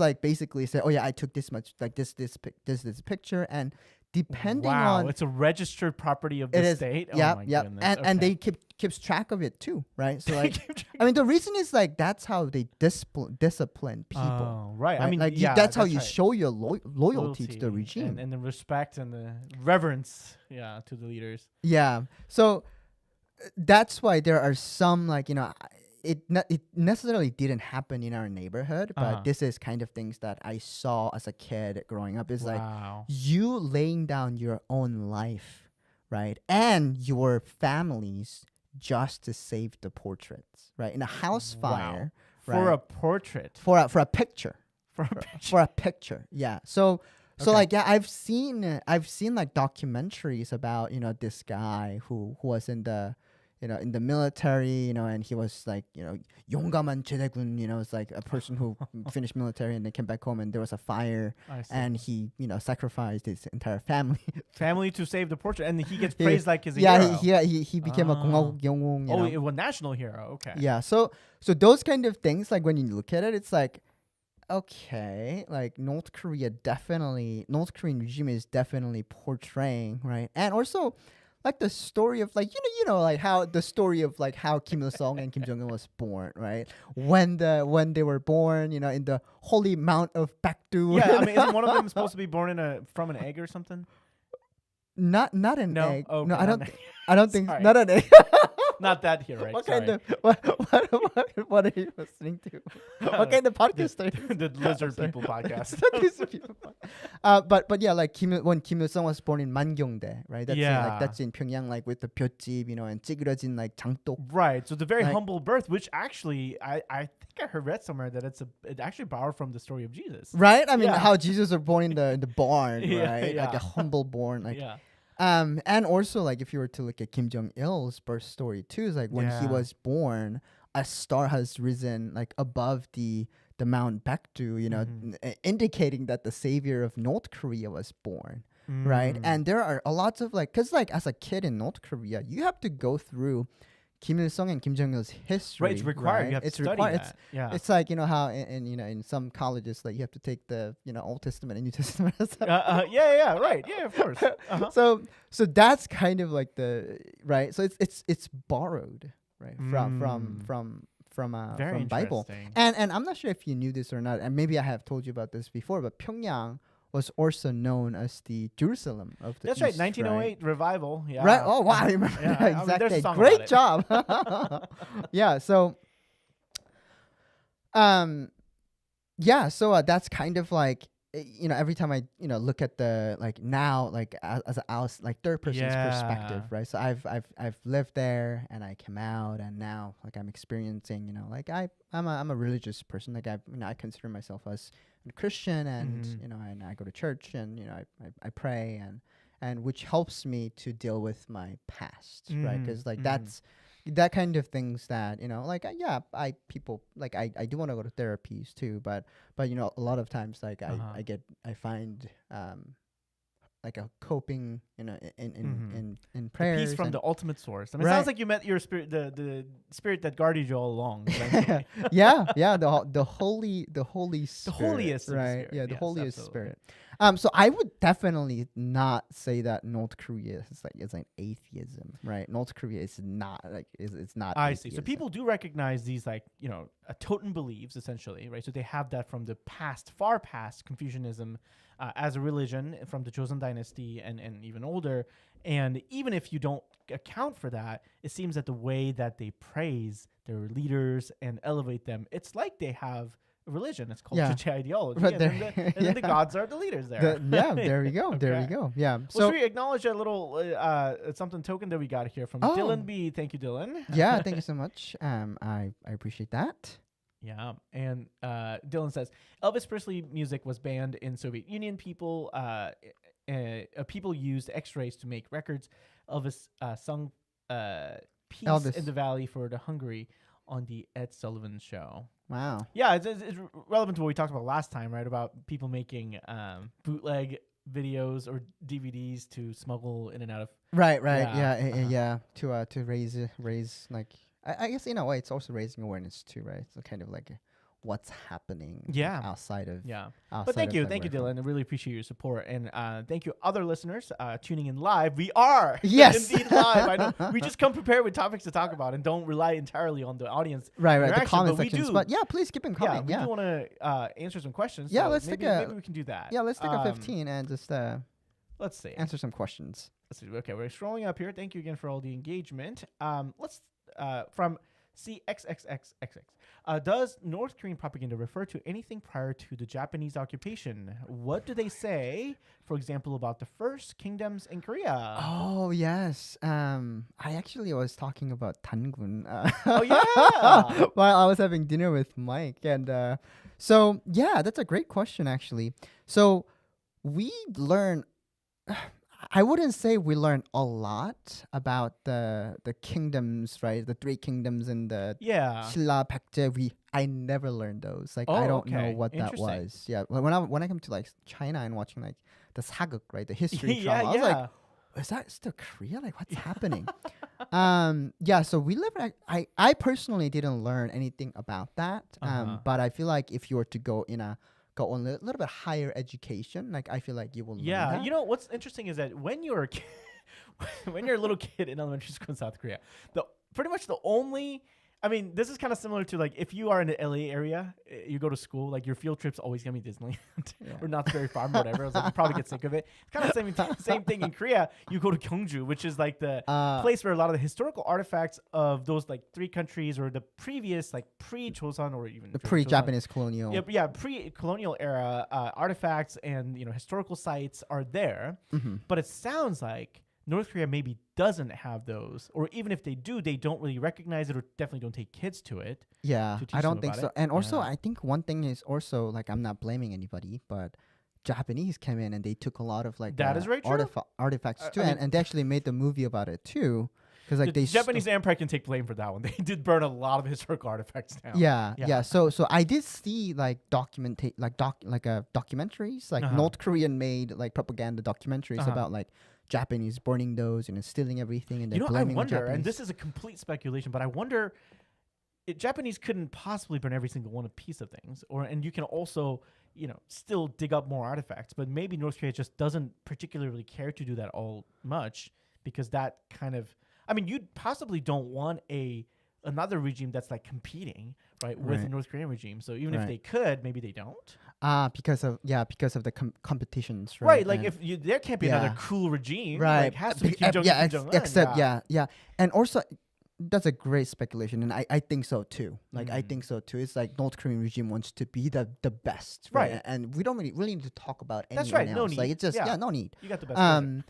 like basically say, oh yeah, I took this much, like this picture, and depending on it's a registered property of the state. Yeah, oh my goodness. And they keeps track of it too, right? So like, I mean, the reason is like that's how they discipline people. Oh, right. I mean, like that's how you show your loyalty to the regime and the respect and the reverence, to the leaders. Yeah. So that's why there are some like it necessarily didn't happen in our neighborhood, but this is kind of things that I saw as a kid growing up. Is like you laying down your own life, right, and your families just to save the portraits, right, in a house fire, right? For a portrait, for a picture, for a picture, yeah. So like I've seen like documentaries about this guy who was in the in the military, and he was like, 용감한 제대군, it's like a person who finished military and they came back home and there was a fire and he, sacrificed his entire family to save the portrait, and he gets praised like as a hero. He became a 공화국 영웅. A national hero. Okay. Yeah. So those kind of things, like when you look at it, it's like, okay, like North Korean regime is definitely portraying, right, and also. Like the story of like like how the story of like how Kim Il Sung and Kim Jong Un was born, right? When they were born, in the holy mount of Baekdu. Yeah, I mean, isn't one of them supposed to be born from an egg or something? Not an egg. Oh, no, I don't think not an egg. Not that here, right? What kind of what are you listening to? What kind of podcast are you? The Lizard People podcast. But yeah, like when Kim Il Sung was born in Mangyongdae, right? That's in Pyongyang, like with the 볏짚, and 찌그러진 like 장독. Right. So it's a very humble birth, which actually I think I read somewhere that it actually borrowed from the story of Jesus. Right. I mean, how Jesus was born in the barn, right? Yeah. Like a humble born, like. Yeah. And also like if you were to look at Kim Jong Il's birth story too, is like when he was born, a star has risen like above the Mount Baekdu, indicating that the savior of North Korea was born, right? And there are a lot of like, cause like as a kid in North Korea, you have to go through Kim Il Sung and Kim Jong Il's history. Right, it's required. Right? You have to study that. It's like how in some colleges like you have to take the Old Testament and New Testament. Right, of course. So that's kind of like the right. So it's borrowed right from Bible. And I'm not sure if you knew this or not, and maybe I have told you about this before, but Pyongyang was also known as the Jerusalem of the That's East, right, 1908 revival. Yeah. Right? Oh, wow. I remember that. Exactly. I mean, great job. Yeah, so so that's kind of like every time I look at the like now like as a like third person's perspective, right? So I've lived there and I came out and now like I'm experiencing, like I'm a religious person. Like I consider myself as a Christian, and and I go to church, and I pray, and which helps me to deal with my past, right? Because like that's that kind of things that like I people like I do want to go to therapies too, but a lot of times like I find like a coping in prayers, peace from and the ultimate source. I mean, it sounds like you met your spirit, the spirit that guarded you all along. yeah, the holy spirit, the holiest, right? Spirit. Yeah, the Yes, holiest absolutely. spirit. So I would definitely not say that North Korea is like atheism, right? North Korea is not like it's not. I atheism. see. So people do recognize these like totem beliefs essentially, right? So they have that from the past, far past Confucianism as a religion from the Joseon dynasty and even older. And even if you don't account for that, it seems that the way that they praise their leaders and elevate them, it's like they have a religion. It's called Juche ideology. But And then the gods are the leaders there. There we go. Okay. There we go. Yeah. Well, So should we acknowledge a little something token that we got here from Dylan B? Thank you, Dylan. yeah, thank you so much. I appreciate that. Yeah, and Dylan says Elvis Presley music was banned in Soviet Union. People used X-rays to make records. Elvis sung "Peace in the Valley" for the Hungary on the Ed Sullivan Show. Wow. Yeah, it's relevant to what we talked about last time, right? About people making bootleg videos or DVDs to smuggle in and out of. Right. Yeah. To raise like. I guess in a way it's also raising awareness too, right? So kind of like what's happening outside of But thank you Dylan. I really appreciate your support, and thank you other listeners tuning in live. We are indeed live. I know we just come prepared with topics to talk about and don't rely entirely on the audience right the comment sections, do. but please keep them coming. We do want to answer some questions. Yeah, so maybe we can do that. Yeah, let's take a 15 and just let's see, answer some questions. Let's see. Okay, we're scrolling up here. Thank you again for all the engagement. Let's from CXXXXX. Does North Korean propaganda refer to anything prior to the Japanese occupation? What do they say, for example, about the first kingdoms in Korea? Oh, yes. I actually was talking about Tangun. Oh, yeah. While I was having dinner with Mike. And so, yeah, that's a great question, actually. So we learn... I wouldn't say we learn a lot about the kingdoms, right? The three kingdoms and the Silla, Baekje. I never learned those. Like I don't know what that was. Yeah, when I come to like China and watching like the Saguk, right, the history drama, I was like, is that still Korea? Like what's happening? So we live. I personally didn't learn anything about that. But I feel like if you were to go on a little bit higher education, like I feel like you will learn that. You know what's interesting is that when you're a kid, when you're a little kid in elementary school in South Korea, pretty much the only, I mean, this is kind of similar to like if you are in the LA area, you go to school, like your field trip's always gonna be Disneyland or Knott's Berry Farm, whatever. I was like, you probably get sick of it. It's kind of same thing in Korea. You go to Gyeongju, which is like the place where a lot of the historical artifacts of those like three countries or the previous like pre-Joseon or even the pre-Japanese colonial, pre-colonial era artifacts and historical sites are there. But it sounds like North Korea maybe doesn't have those, or even if they do, they don't really recognize it, or definitely don't take kids to it. Yeah, I don't think so. And also, I think one thing is also like I'm not blaming anybody, but Japanese came in and they took a lot of like that is very true. Artifacts too, and they actually made the movie about it too. Because like the Japanese Empire can take blame for that one. They did burn a lot of historical artifacts down. Yeah. So I did see like documentaries, like North Korean made like propaganda documentaries about like Japanese burning those and stealing everything and then blaming I wonder, the Japanese. and this is a complete speculation, but I wonder if Japanese couldn't possibly burn every single one a piece of things, and you can also still dig up more artifacts, but maybe North Korea just doesn't particularly care to do that all much because that kind of, I mean, you possibly don't want another regime that's like competing with the North Korean regime. So even if they could, maybe they don't. Because of the competitions, right? Like if there can't be another cool regime, right? Like has to be Kim Jong-un. And also that's a great speculation, and I think so too. Like I think so too. It's like North Korean regime wants to be the best, right? And we don't really need to talk about anyone else. No need. Like it's just no need. You got the best.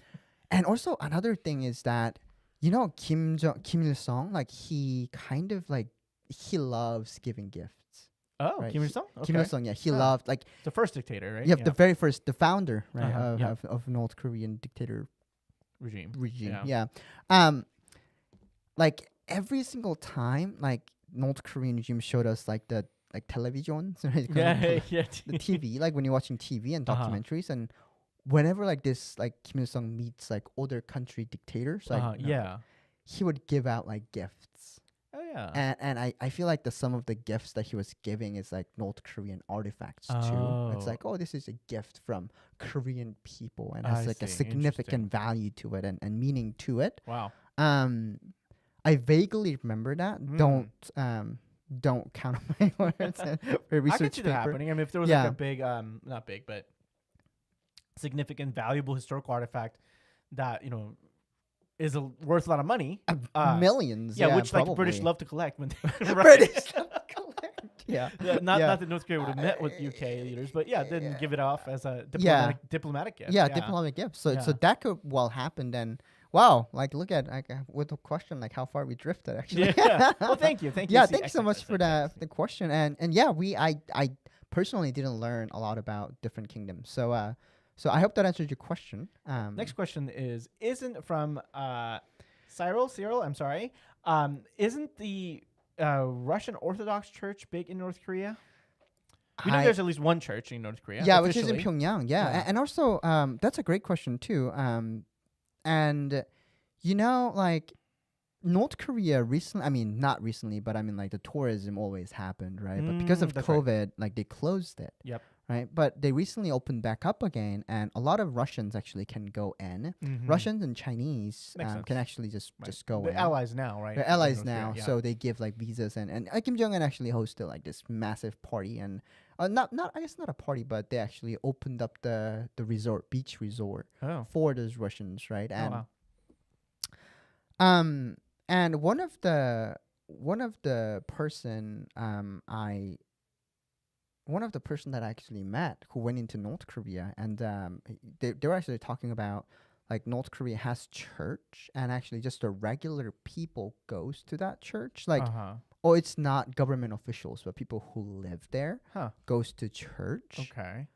And also another thing is that Kim Il Sung, like he kind of like he loves giving gifts. Oh, right? Kim Il Sung. Kim Il Sung, he loved like the first dictator, right? Yeah, the very first, the founder, right, of North Korean dictator regime. Yeah. Like every single time, like North Korean regime showed us like the television, right? The TV, like when you're watching TV and documentaries, and whenever like this like Kim Il Sung meets like other country dictators, like he would give out like gifts. Oh yeah. And I feel like some of the gifts that he was giving is like North Korean artifacts too. It's like, oh, this is a gift from Korean people and has like a significant value to it and meaning to it. Wow. I vaguely remember that. Don't count on my words. I could see that happening. I mean, if there was like a big, not big, but significant, valuable historical artifact that is worth a lot of money, millions. Yeah, which probably. like British love to collect when they British love to collect. Yeah. Not that North Korea would have met with UK leaders, but then give it off as a diplomatic gift. Yeah, diplomatic gift. So that could well happen then. Wow, like look at with the question like how far we drifted actually. Yeah. Well, thank you. Yeah, thanks so much for the question. And I personally didn't learn a lot about different kingdoms. So so I hope that answers your question. Next question isn't from Cyril. I'm sorry. Isn't the Russian Orthodox Church big in North Korea? We know there's at least one church in North Korea. Yeah, which is in Pyongyang. Yeah. And also that's a great question too. And like North Korea recently, I mean not recently, but I mean like the tourism always happened, right? But because of COVID, like they closed it. Yep. Right, but they recently opened back up again, and a lot of Russians actually can go in. Russians and Chinese can actually just go in. They're allies now, right? They're allies now, so they give like visas, and Kim Jong-un actually hosted like this massive party, and not I guess not a party, but they actually opened up the beach resort for those Russians, right? And and one of the person that I actually met who went into North Korea, and they were actually talking about like North Korea has church, and actually just the regular people goes to that church. Like, it's not government officials, but people who live there goes to church. Okay.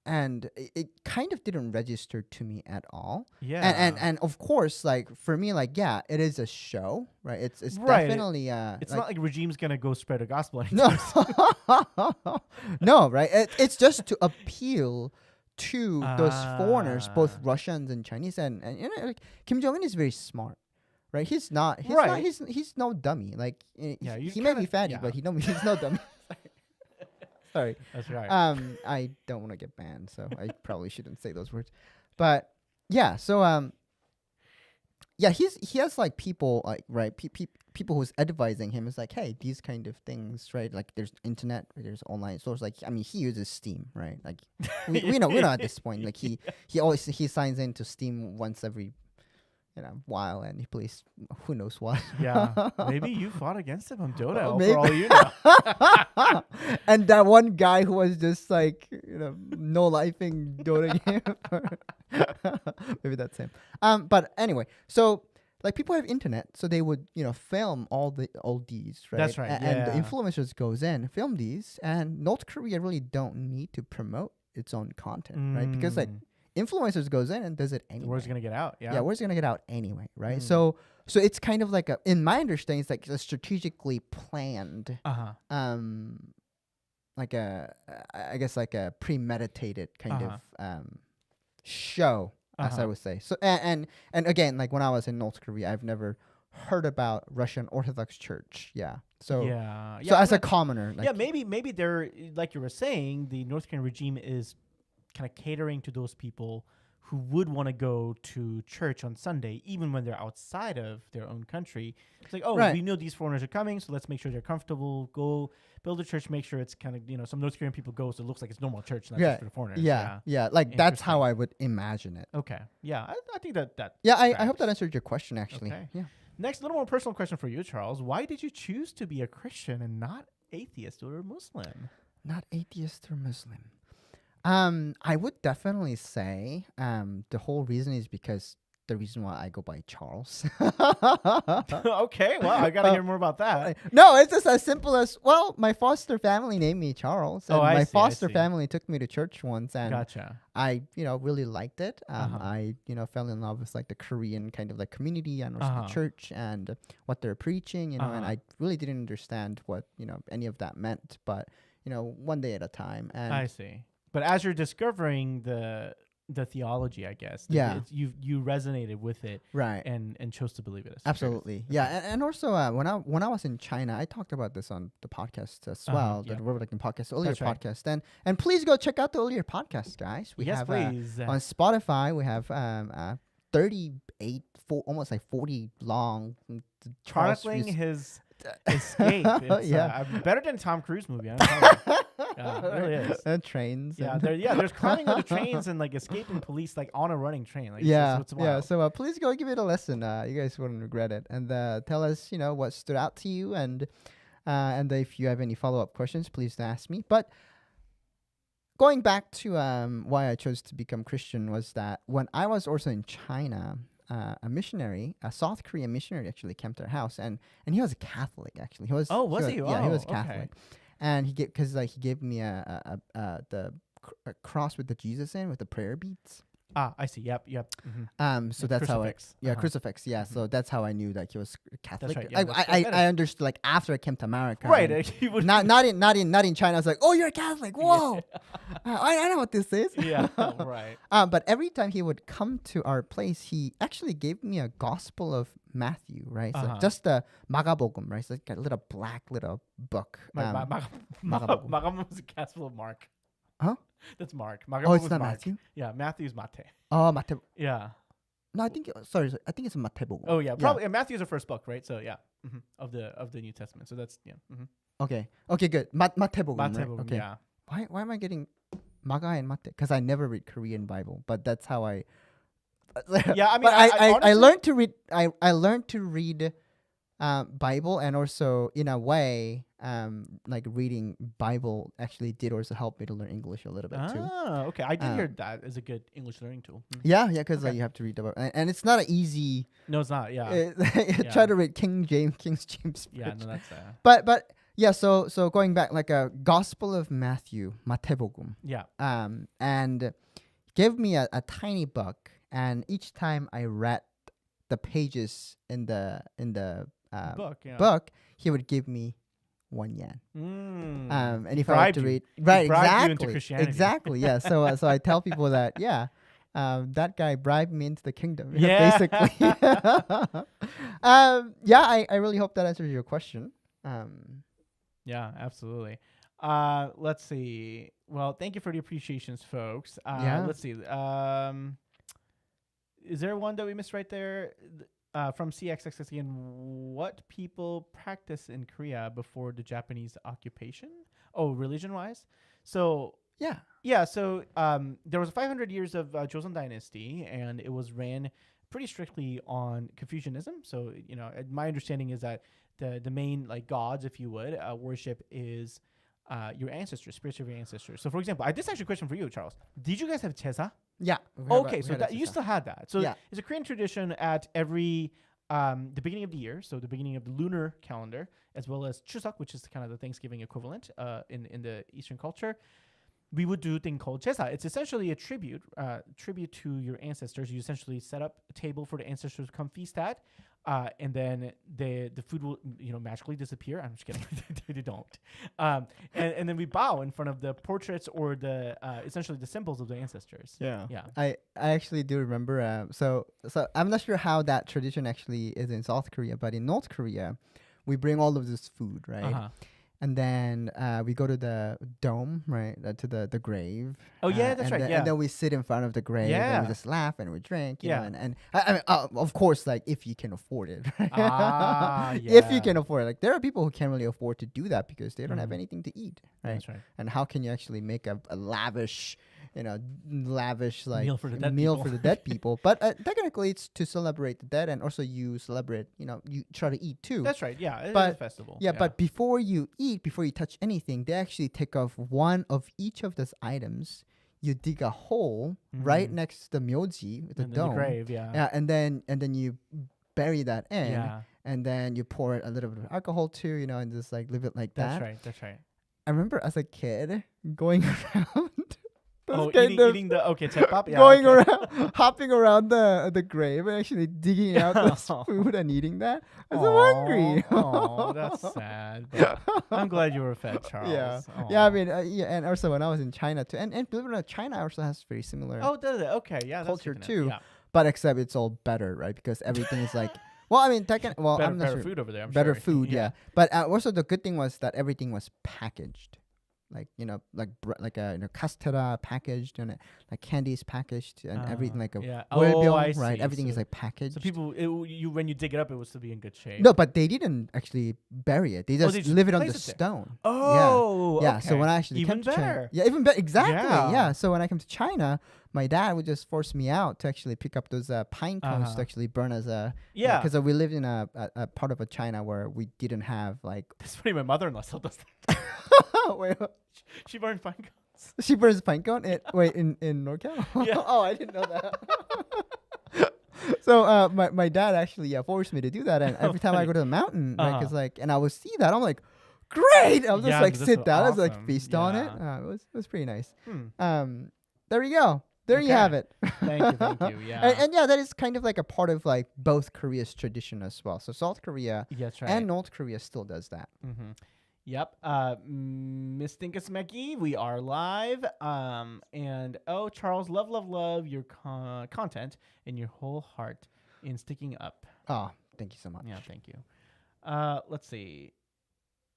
And it kind of didn't register to me at all. Yeah. And of course, like for me, like it is a show, right? It's definitely it's not like regime's gonna go spread a gospel. No, no, right? It's just to appeal to those foreigners, both Russians and Chinese, and like Kim Jong-un is very smart, right? He's no dummy. Like he may be fatty, but he's no dummy. Sorry. That's right. I don't want to get banned, so I probably shouldn't say those words. But yeah, so he has like people like people who's advising him is like, hey, these kind of things, right? Like there's internet, there's online source. Like I mean, he uses Steam, right? Like we know at this point. Like he signs into Steam once every while, and he plays who knows what. Yeah, maybe you fought against him on Dota for all you know. And that one guy who was just like no lifing Dota game. Maybe that's him. But anyway, so like people have internet, so they would film all these, right? That's right. And the influencers goes in, film these, and North Korea really don't need to promote its own content, right? Because like influencers goes in and does it anyway. Word's gonna get out. Yeah, word's gonna get out anyway, right? So it's kind of like in my understanding, it's like a strategically planned, like I guess like a premeditated kind of show, as I would say. So and again, like when I was in North Korea, I've never heard about Russian Orthodox Church. Yeah. So so as a commoner, like, maybe they're like you were saying, the North Korean regime is kind of catering to those people who would want to go to church on Sunday, even when they're outside of their own country. It's like, we know these foreigners are coming, so let's make sure they're comfortable. Go build a church, make sure it's kind of, some North Korean people go, so it looks like it's normal church, not just for the foreigners. Yeah. Like that's how I would imagine it. Okay. Yeah, I think that. Yeah, I hope that answered your question, actually. Okay. Yeah. Next, a little more personal question for you, Charles. Why did you choose to be a Christian and not atheist or Muslim? Not atheist or Muslim. I would definitely say the whole reason is because the reason why I go by Charles. Okay, well, I gotta hear more about that. No, it's just as simple as, well, my foster family named me Charles. And my foster family took me to church once, and gotcha. I, really liked it. I, fell in love with like the Korean kind of like community and also the church and what they're preaching, and I really didn't understand what, any of that meant, but, one day at a time. And I see. But as you're discovering the theology, I guess, you resonated with it, right, and chose to believe it. Absolutely, yeah. And also when I was in China, I talked about this on the podcast as well, the World Like podcast, earlier podcast, and please go check out the earlier podcast, guys. We have please. On Spotify we have 38, almost like 40 long chronicling his escape. It's better than Tom Cruise movie. I'm telling you. Yeah, it really is. And trains. Yeah, there's climbing on the trains and like escaping police like on a running train. Like, it's So please go give it a listen. You guys wouldn't regret it. And tell us, what stood out to you, and if you have any follow-up questions, please ask me. But going back to why I chose to become Christian was that when I was also in China, a South Korean missionary actually came to our house, and he was a Catholic actually. He was. Oh, was he? Yeah, he was Catholic. Okay. And he gave me a cross with the Jesus in with the prayer beads. Ah, I see. Yep. So that's crucifix. how crucifix. Yeah. Mm-hmm. So that's how I knew that he was Catholic. That's right. Yeah, I understood like after I came to America. Right. Not in China. I was like, oh, you're a Catholic. Whoa. I know what this is. Yeah. Right. But every time he would come to our place, he actually gave me a Gospel of Matthew, right? So just the Magabogum, right? So it's like a little black little book. Magabogum was a Gospel of Mark. Huh? That's Mark. Oh, it's not Matthew? Yeah, Matthew's Mate. Oh, Mate. Yeah. No, I think sorry, I think it's a Matebogum. Oh yeah, probably. And Matthew's the first book, right? So yeah, of the New Testament. So that's Okay, good. Matebogum. Right? Okay. Yeah. Why am I getting Maga and Mate? Because I never read Korean Bible, but that's how I. Yeah, I mean, I learned to read. I learned to read Bible, and also in a way, like reading Bible actually did also help me to learn English a little bit too. Oh, okay. I did hear that as a good English learning tool. Yeah, because you have to read the Bible, and it's not an easy. No, it's not. Yeah. Try to read King James. Yeah, no, that's. But yeah, so going back, like a Gospel of Matthew, Matebogum. Yeah. And give me a tiny book, and each time I read the pages in the book, he would give me 1 yen. And if I had to read, right, exactly, yeah. So I tell people that, that guy bribed me into the kingdom, basically. I really hope that answers your question. Yeah, absolutely. Let's see. Well, thank you for the appreciations, folks. Let's see. Is there one that we missed right there? From CXXX again, what people practice in Korea before the Japanese occupation? Oh, religion-wise? So so there was 500 years of Joseon Dynasty, and it was ran pretty strictly on Confucianism. So, my understanding is that the main like gods, if you would, worship is your ancestors, spirits of your ancestors. So, for example, this is actually a question for you, Charles. Did you guys have Chesa? Yeah. Okay, so you still had that. So it's a Korean tradition at every the beginning of the year, so the beginning of the lunar calendar, as well as Chuseok, which is kind of the Thanksgiving equivalent in the Eastern culture. We would do a thing called Chesa. It's essentially a tribute to your ancestors. You essentially set up a table for the ancestors to come feast at, and then the food will magically disappear. I'm just kidding. They don't. And then we bow in front of the portraits or the essentially the symbols of the ancestors. Yeah. I actually do remember. So I'm not sure how that tradition actually is in South Korea, but in North Korea, we bring all of this food, right? And then we go to the dome, right, to the grave. Oh, yeah, that's right, And then we sit in front of the grave and we just laugh and we drink. You know, and I mean, of course, like, if you can afford it. Right? If you can afford it. Like, there are people who can't really afford to do that because they don't have anything to eat, right? That's right. And how can you actually make a lavish lavish like meal for the dead meal people. for the dead people. But technically, it's to celebrate the dead, and also you celebrate. You try to eat too. That's right. Yeah, it's But- a festival. Yeah, but before you eat, before you touch anything, they actually take off one of each of those items. You dig a hole right next to the myoji, the and then dome. the grave. Yeah. Yeah, and then you bury that in, Yeah. and then you pour a little bit of alcohol too, and just like leave it like That's that. right. That's right. I remember as a kid going around. Oh, kind eating the tepap. Yeah, going okay. around, hopping around the grave, and actually digging out this food and eating that. I was so hungry. Oh, that's sad. But I'm glad you were fed, Charles. Yeah, Aw. yeah. I mean, and also when I was in China too, and believe it or not, China also has very similar Oh, does it? Okay, yeah. that's culture good to know. too. Yeah. but except it's all better, right? Because everything is like, well, I mean, Better, I'm not better sure. food over there. I'm Better sure. food, yeah. But also the good thing was that everything was packaged, like castera packaged and like candies packaged and everything like a yeah. huelbyong, I right? see. Everything is So- like packaged. So people, when you dig it up, it was to be in good shape. No, but they didn't actually bury it. They just they just leave it on the place it there. stone. Oh, Yeah. okay. So when I actually even came to China, better. yeah, even better. Exactly. Yeah. Yeah. So when I came to China, my dad would just force me out to actually pick up those pine cones to actually burn as a Yeah. because we lived in a part of China where we didn't have like That's funny. My mother-in-law still does that. wait, She burns pine cones. she burns pine cone. In NorCal. Yeah. Oh, I didn't know that. So my dad actually forced me to do that, and every time I funny. go to the mountain, right, Uh-huh. because like, and I would see that, I'm like, great. I'll just Yeah, like that's sit so down, just like awesome. feast on it. Yeah. It was pretty nice. Hmm. There you go. There you Okay. have it. Thank you. Yeah. And yeah, that is kind of like a part of like both Korea's tradition as well. So South Korea Yeah, that's right. and North Korea still does that. Mm-hmm. Yep. Miss Dinkusmeki, we are live. And Charles, love your content and your whole heart in sticking up. Oh, thank you so much. Yeah, thank you. Let's see.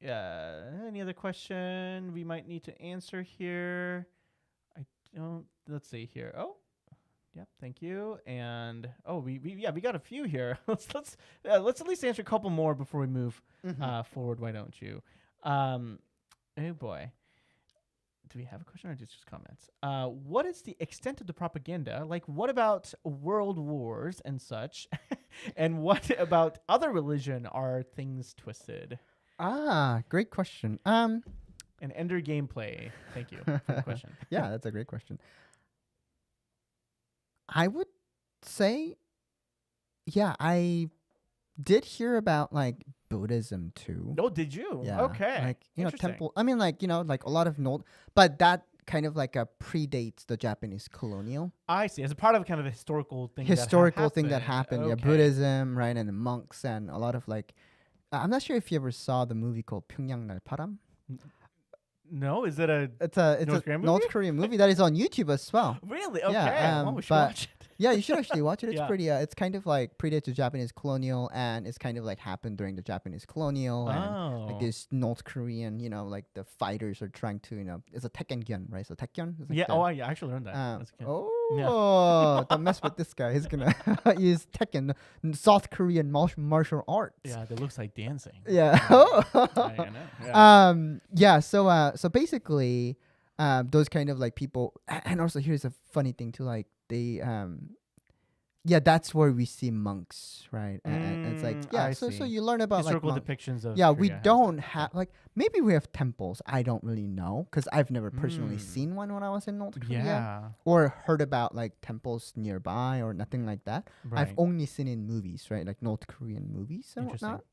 Any other question we might need to answer here? I don't. Let's see here. Oh, yep. Thank you. And we got a few here. let's at least answer a couple more before we move forward. Why don't you? Oh boy. Do we have a question or just comments? What is the extent of the propaganda? Like, what about world wars and such? And what about other religion? Are things twisted? Great question. And Ender gameplay. Thank you for the question. Yeah, that's a great question. I would say, yeah, I did hear about like Buddhism too. Oh, did you? Yeah. Okay. Like, Interesting. temple. I mean, like, like a lot of but that kind of like predates the Japanese colonial. I see. As a part of kind of a historical thing. Thing that happened. Yeah, Okay. Buddhism, right, and the monks and a lot of like. I'm not sure if you ever saw the movie called Pyongyang Nalparam. No, is it a It's North a Korean North movie? Korean movie that is on YouTube as well. really? Okay. Yeah, Well, we should but- watch it. Yeah, you should actually watch it. It's Yeah. pretty. It's kind of like predates the Japanese colonial, and it's kind of like happened during the Japanese colonial, and like this North Korean, like the fighters are trying to, it's a Tekken, right? So Tekken. It's like Yeah. the- I actually learned that. as a kid. Oh, don't mess with this guy. He's gonna use Tekken, South Korean martial arts. Yeah, that looks like dancing. Yeah. I know. Yeah. Yeah. So basically, those kind of like people, and also here's a funny thing too. Like they, yeah, that's where we see monks, right? And it's like, yeah. I So see. you learn about Historical like depictions of. yeah, we Korea has don't that. have like maybe we have temples. I don't really know because I've never personally Mm. seen one when I was in North Korea Yeah. or heard about like temples nearby or nothing like that. Right. I've only seen in movies, right? Like North Korean movies and Interesting. whatnot.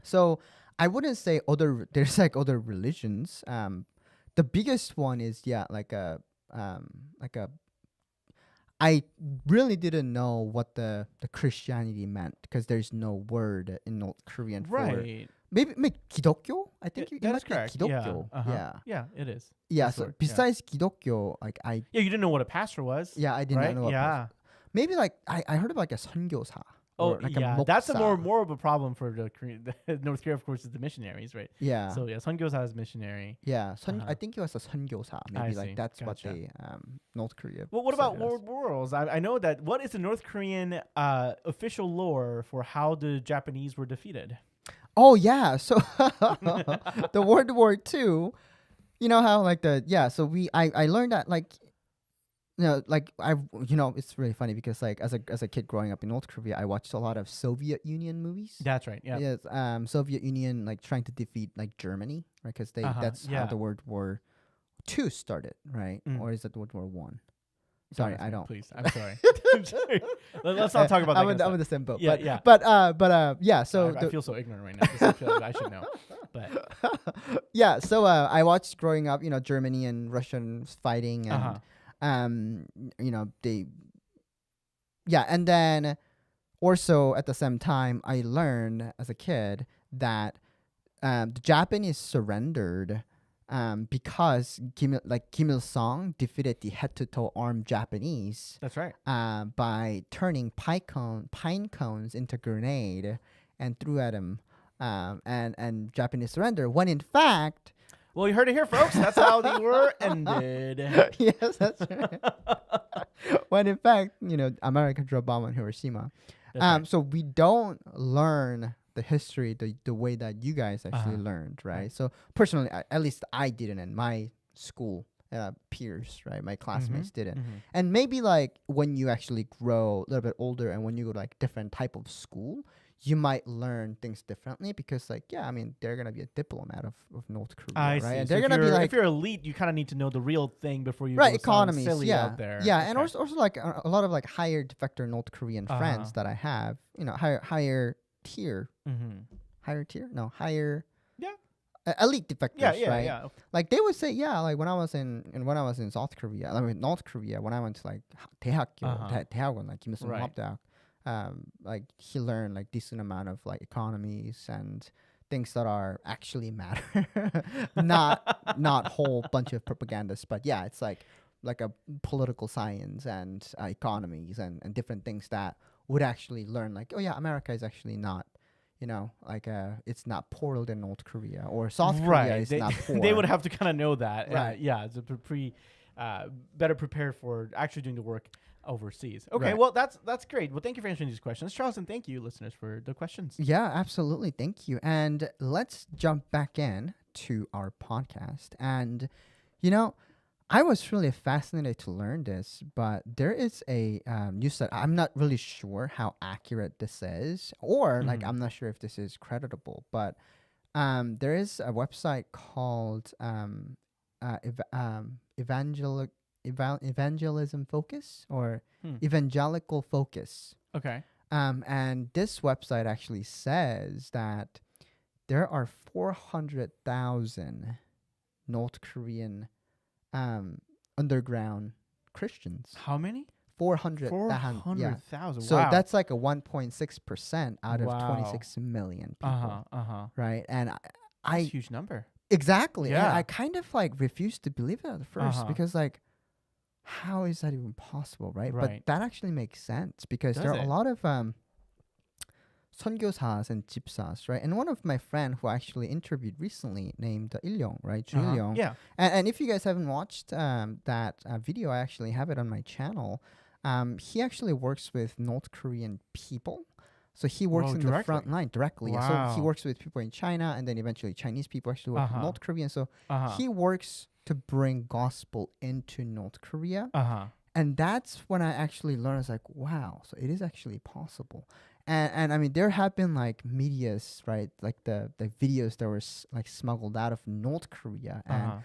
So I wouldn't say there's like other religions. The biggest one is I really didn't know what the Christianity meant because there's no word in North Korean for Right. maybe Gidokyo. I think it that might is be correct. Gidokyo. Yeah. Uh-huh. Yeah. Yeah, it is. Yeah. That's the So word, yeah. besides Gidokyo, like Yeah, you didn't know what a pastor was. I did right? not know what Yeah. maybe like I heard of like a 선교사. Oh, or like yeah. a That's a 목사. more of a problem for the North Korea, of course, is the missionaries, right? Yeah. So yeah, Sungyosa is missionary. Yeah, Uh-huh. I think it was a 선교사. I Maybe see. like that's Gotcha. what they North Korea. Well, what said about it as. world wars? I know that. What is the North Korean official lore for how the Japanese were defeated? Oh yeah, so the World War II. You know how like so I learned that like like it's really funny because like as a kid growing up in North Korea, I watched a lot of Soviet Union movies. That's right. Yeah. Yes, Soviet Union like trying to defeat like Germany, right? Because that's how the World War II started, right? Or is it World War One? Sorry, I don't. Please, I'm sorry. I'm sorry. Let's not talk about that. I'm in the same boat. Yeah, but, yeah. But yeah. So I feel so ignorant right now because I feel like I should know. But yeah. So I watched growing up, Germany and Russians fighting, and they. Yeah, and then also at the same time, I learned as a kid that the Japanese surrendered because Kim Il Sung defeated the head-to-toe armed Japanese. That's right. By turning pine cones into grenade and threw at him, and Japanese surrender. When in fact, well, you heard it here, folks. That's how the war ended. Yes, that's right. When in fact, America dropped bomb on Hiroshima. Right. So we don't learn the history the way that you guys actually learned, right? So personally, at least I didn't, and my school peers, right, my classmates didn't. And maybe like when you actually grow a little bit older and when you go to like different type of school, you might learn things differently because like, yeah, I mean, they're going to be a diplomat of North Korea, right? See. And so they're going to be like, if you're elite, you kind of need to know the real thing before you right, go economies, silly out there. Yeah, okay. And also like a lot of like higher defector North Korean friends that I have, higher tier. Higher tier? No, higher. Yeah. Elite defectors, right? Yeah. Like they would say, yeah, like when I was in South Korea, North Korea, when I went to like 대학교, 대학원, like Kim Il-sung 대학, like he learned like decent amount of like economies and things that are actually matter, not whole bunch of propagandas, but yeah, it's like a political science and economies and different things that would actually learn like, oh yeah, America is actually not, it's not poorer than North Korea or South Korea is not poor. They would have to kind of know that. Right. Yeah, it's better prepared for actually doing the work overseas. Okay, right. Well, that's great. Well, thank you for answering these questions, Charles, and thank you, listeners, for the questions. Yeah, absolutely. Thank you. And let's jump back in to our podcast. And, I was really fascinated to learn this, but there is a news that I'm not really sure how accurate this is, or like I'm not sure if this is creditable, but there is a website called Evangelism Focus or Evangelical Focus. Okay. And this website actually says that there are 400,000 North Korean underground Christians. How many? 400,000. 400,000. So wow. that's like a 1.6% out of 26 million people. Right? And that's a huge number. Exactly. Yeah. And I kind of like refused to believe it at first because like, how is that even possible, right? But that actually makes sense because there are a lot of 선교사s and 집사s, right? And one of my friend who I actually interviewed recently named Il-yong, right? Il-yong. Yeah. And if you guys haven't watched that video, I actually have it on my channel. He actually works with North Korean people. So he works in the front line directly. Wow. Yeah. So he works with people in China and then eventually Chinese people actually work with North Korean. So he works to bring gospel into North Korea. And that's when I actually learned, I was like, wow, so it is actually possible. And I mean, there have been like medias, right? Like the videos that were like smuggled out of North Korea and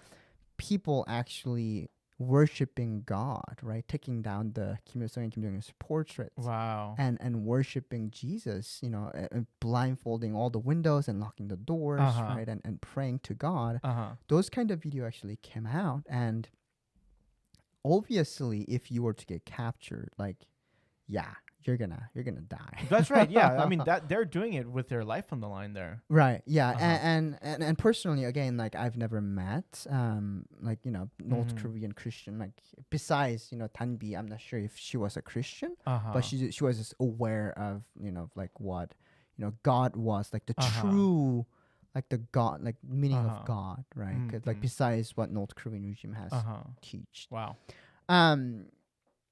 people actually worshiping God, right? Taking down the Kim Il-sung and Kim Jong-un's portraits. Wow. And worshiping Jesus, blindfolding all the windows and locking the doors, right? And praying to God. Those kind of video actually came out. And obviously, if you were to get captured, like, yeah, you're gonna die. That's right. Yeah, I mean that they're doing it with their life on the line there. Right. Yeah. And personally, again, like I've never met North Korean Christian. Like besides Tanbi, I'm not sure if she was a Christian, but she was just aware of like what God was, like the true, like the God, like meaning of God, right? 'Cause, like besides what North Korean regime has teach. Wow.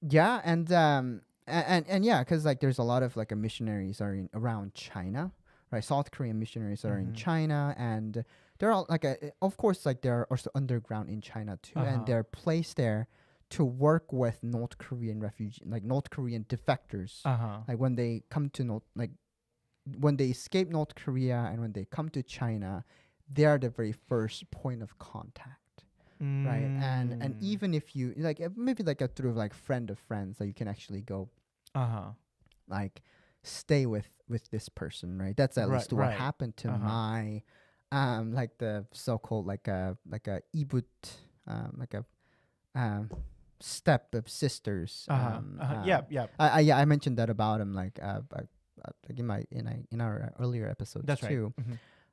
Yeah, and yeah, because like there's a lot of like missionaries are around China, right? South Korean missionaries are in China, and there are like of course like there are also underground in China too, and they're placed there to work with North Korean North Korean defectors, like when they come to when they escape North Korea and when they come to China, they are the very first point of contact, right? And even if you like maybe like a through like friend of friends that you can actually go, like stay with this person, right? That's at least what happened to my like the so-called like a ibut like a step of sisters. I mentioned that about him like in our earlier episodes. That's too.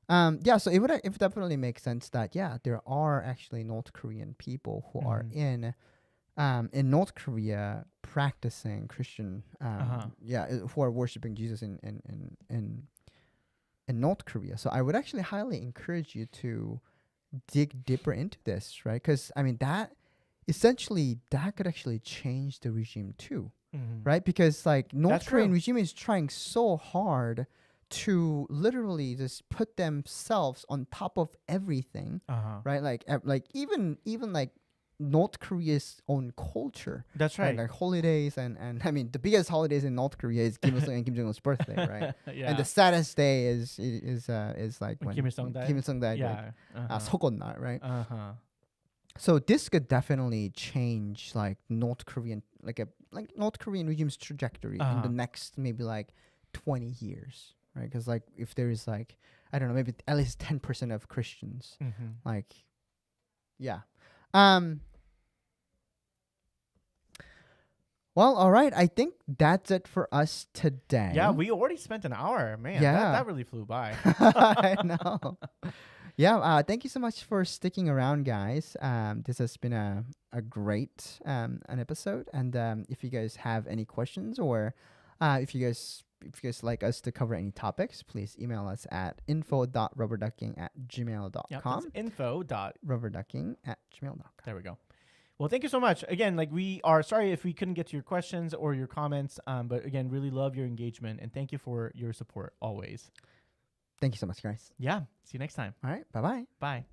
Right. So it definitely makes sense that there are actually North Korean people who are in North Korea practicing Christian who are worshiping Jesus in North Korea. So I would actually highly encourage you to dig deeper into this, right? Because I mean that could actually change the regime too, right? Because like North Korean regime is trying so hard to literally just put themselves on top of everything, right? Like even like North Korea's own culture. That's right. Like holidays and I mean the biggest holidays in North Korea is Kim Il Sung and Kim Jong Un's birthday, right? And the saddest day is like when Kim Il Sung died. Kim Il Sung died. Yeah. Sogonnal, right? So this could definitely change like North Korean North Korean regime's trajectory in the next maybe like 20 years, right? Because like if there is like I don't know maybe at least 10% of Christians, like yeah. Well, all right. I think that's it for us today. Yeah, we already spent an hour. Man, that really flew by. I know. Yeah, thank you so much for sticking around, guys. This has been a great an episode. And if you guys have any questions or if you guys like us to cover any topics, please email us at info.rubberducking@gmail.com. Yeah, that's info.rubberducking@gmail.com. There we go. Well, thank you so much. Again, like we are sorry if we couldn't get to your questions or your comments, but again, really love your engagement and thank you for your support always. Thank you so much, guys. Yeah. See you next time. All right. Bye-bye. Bye.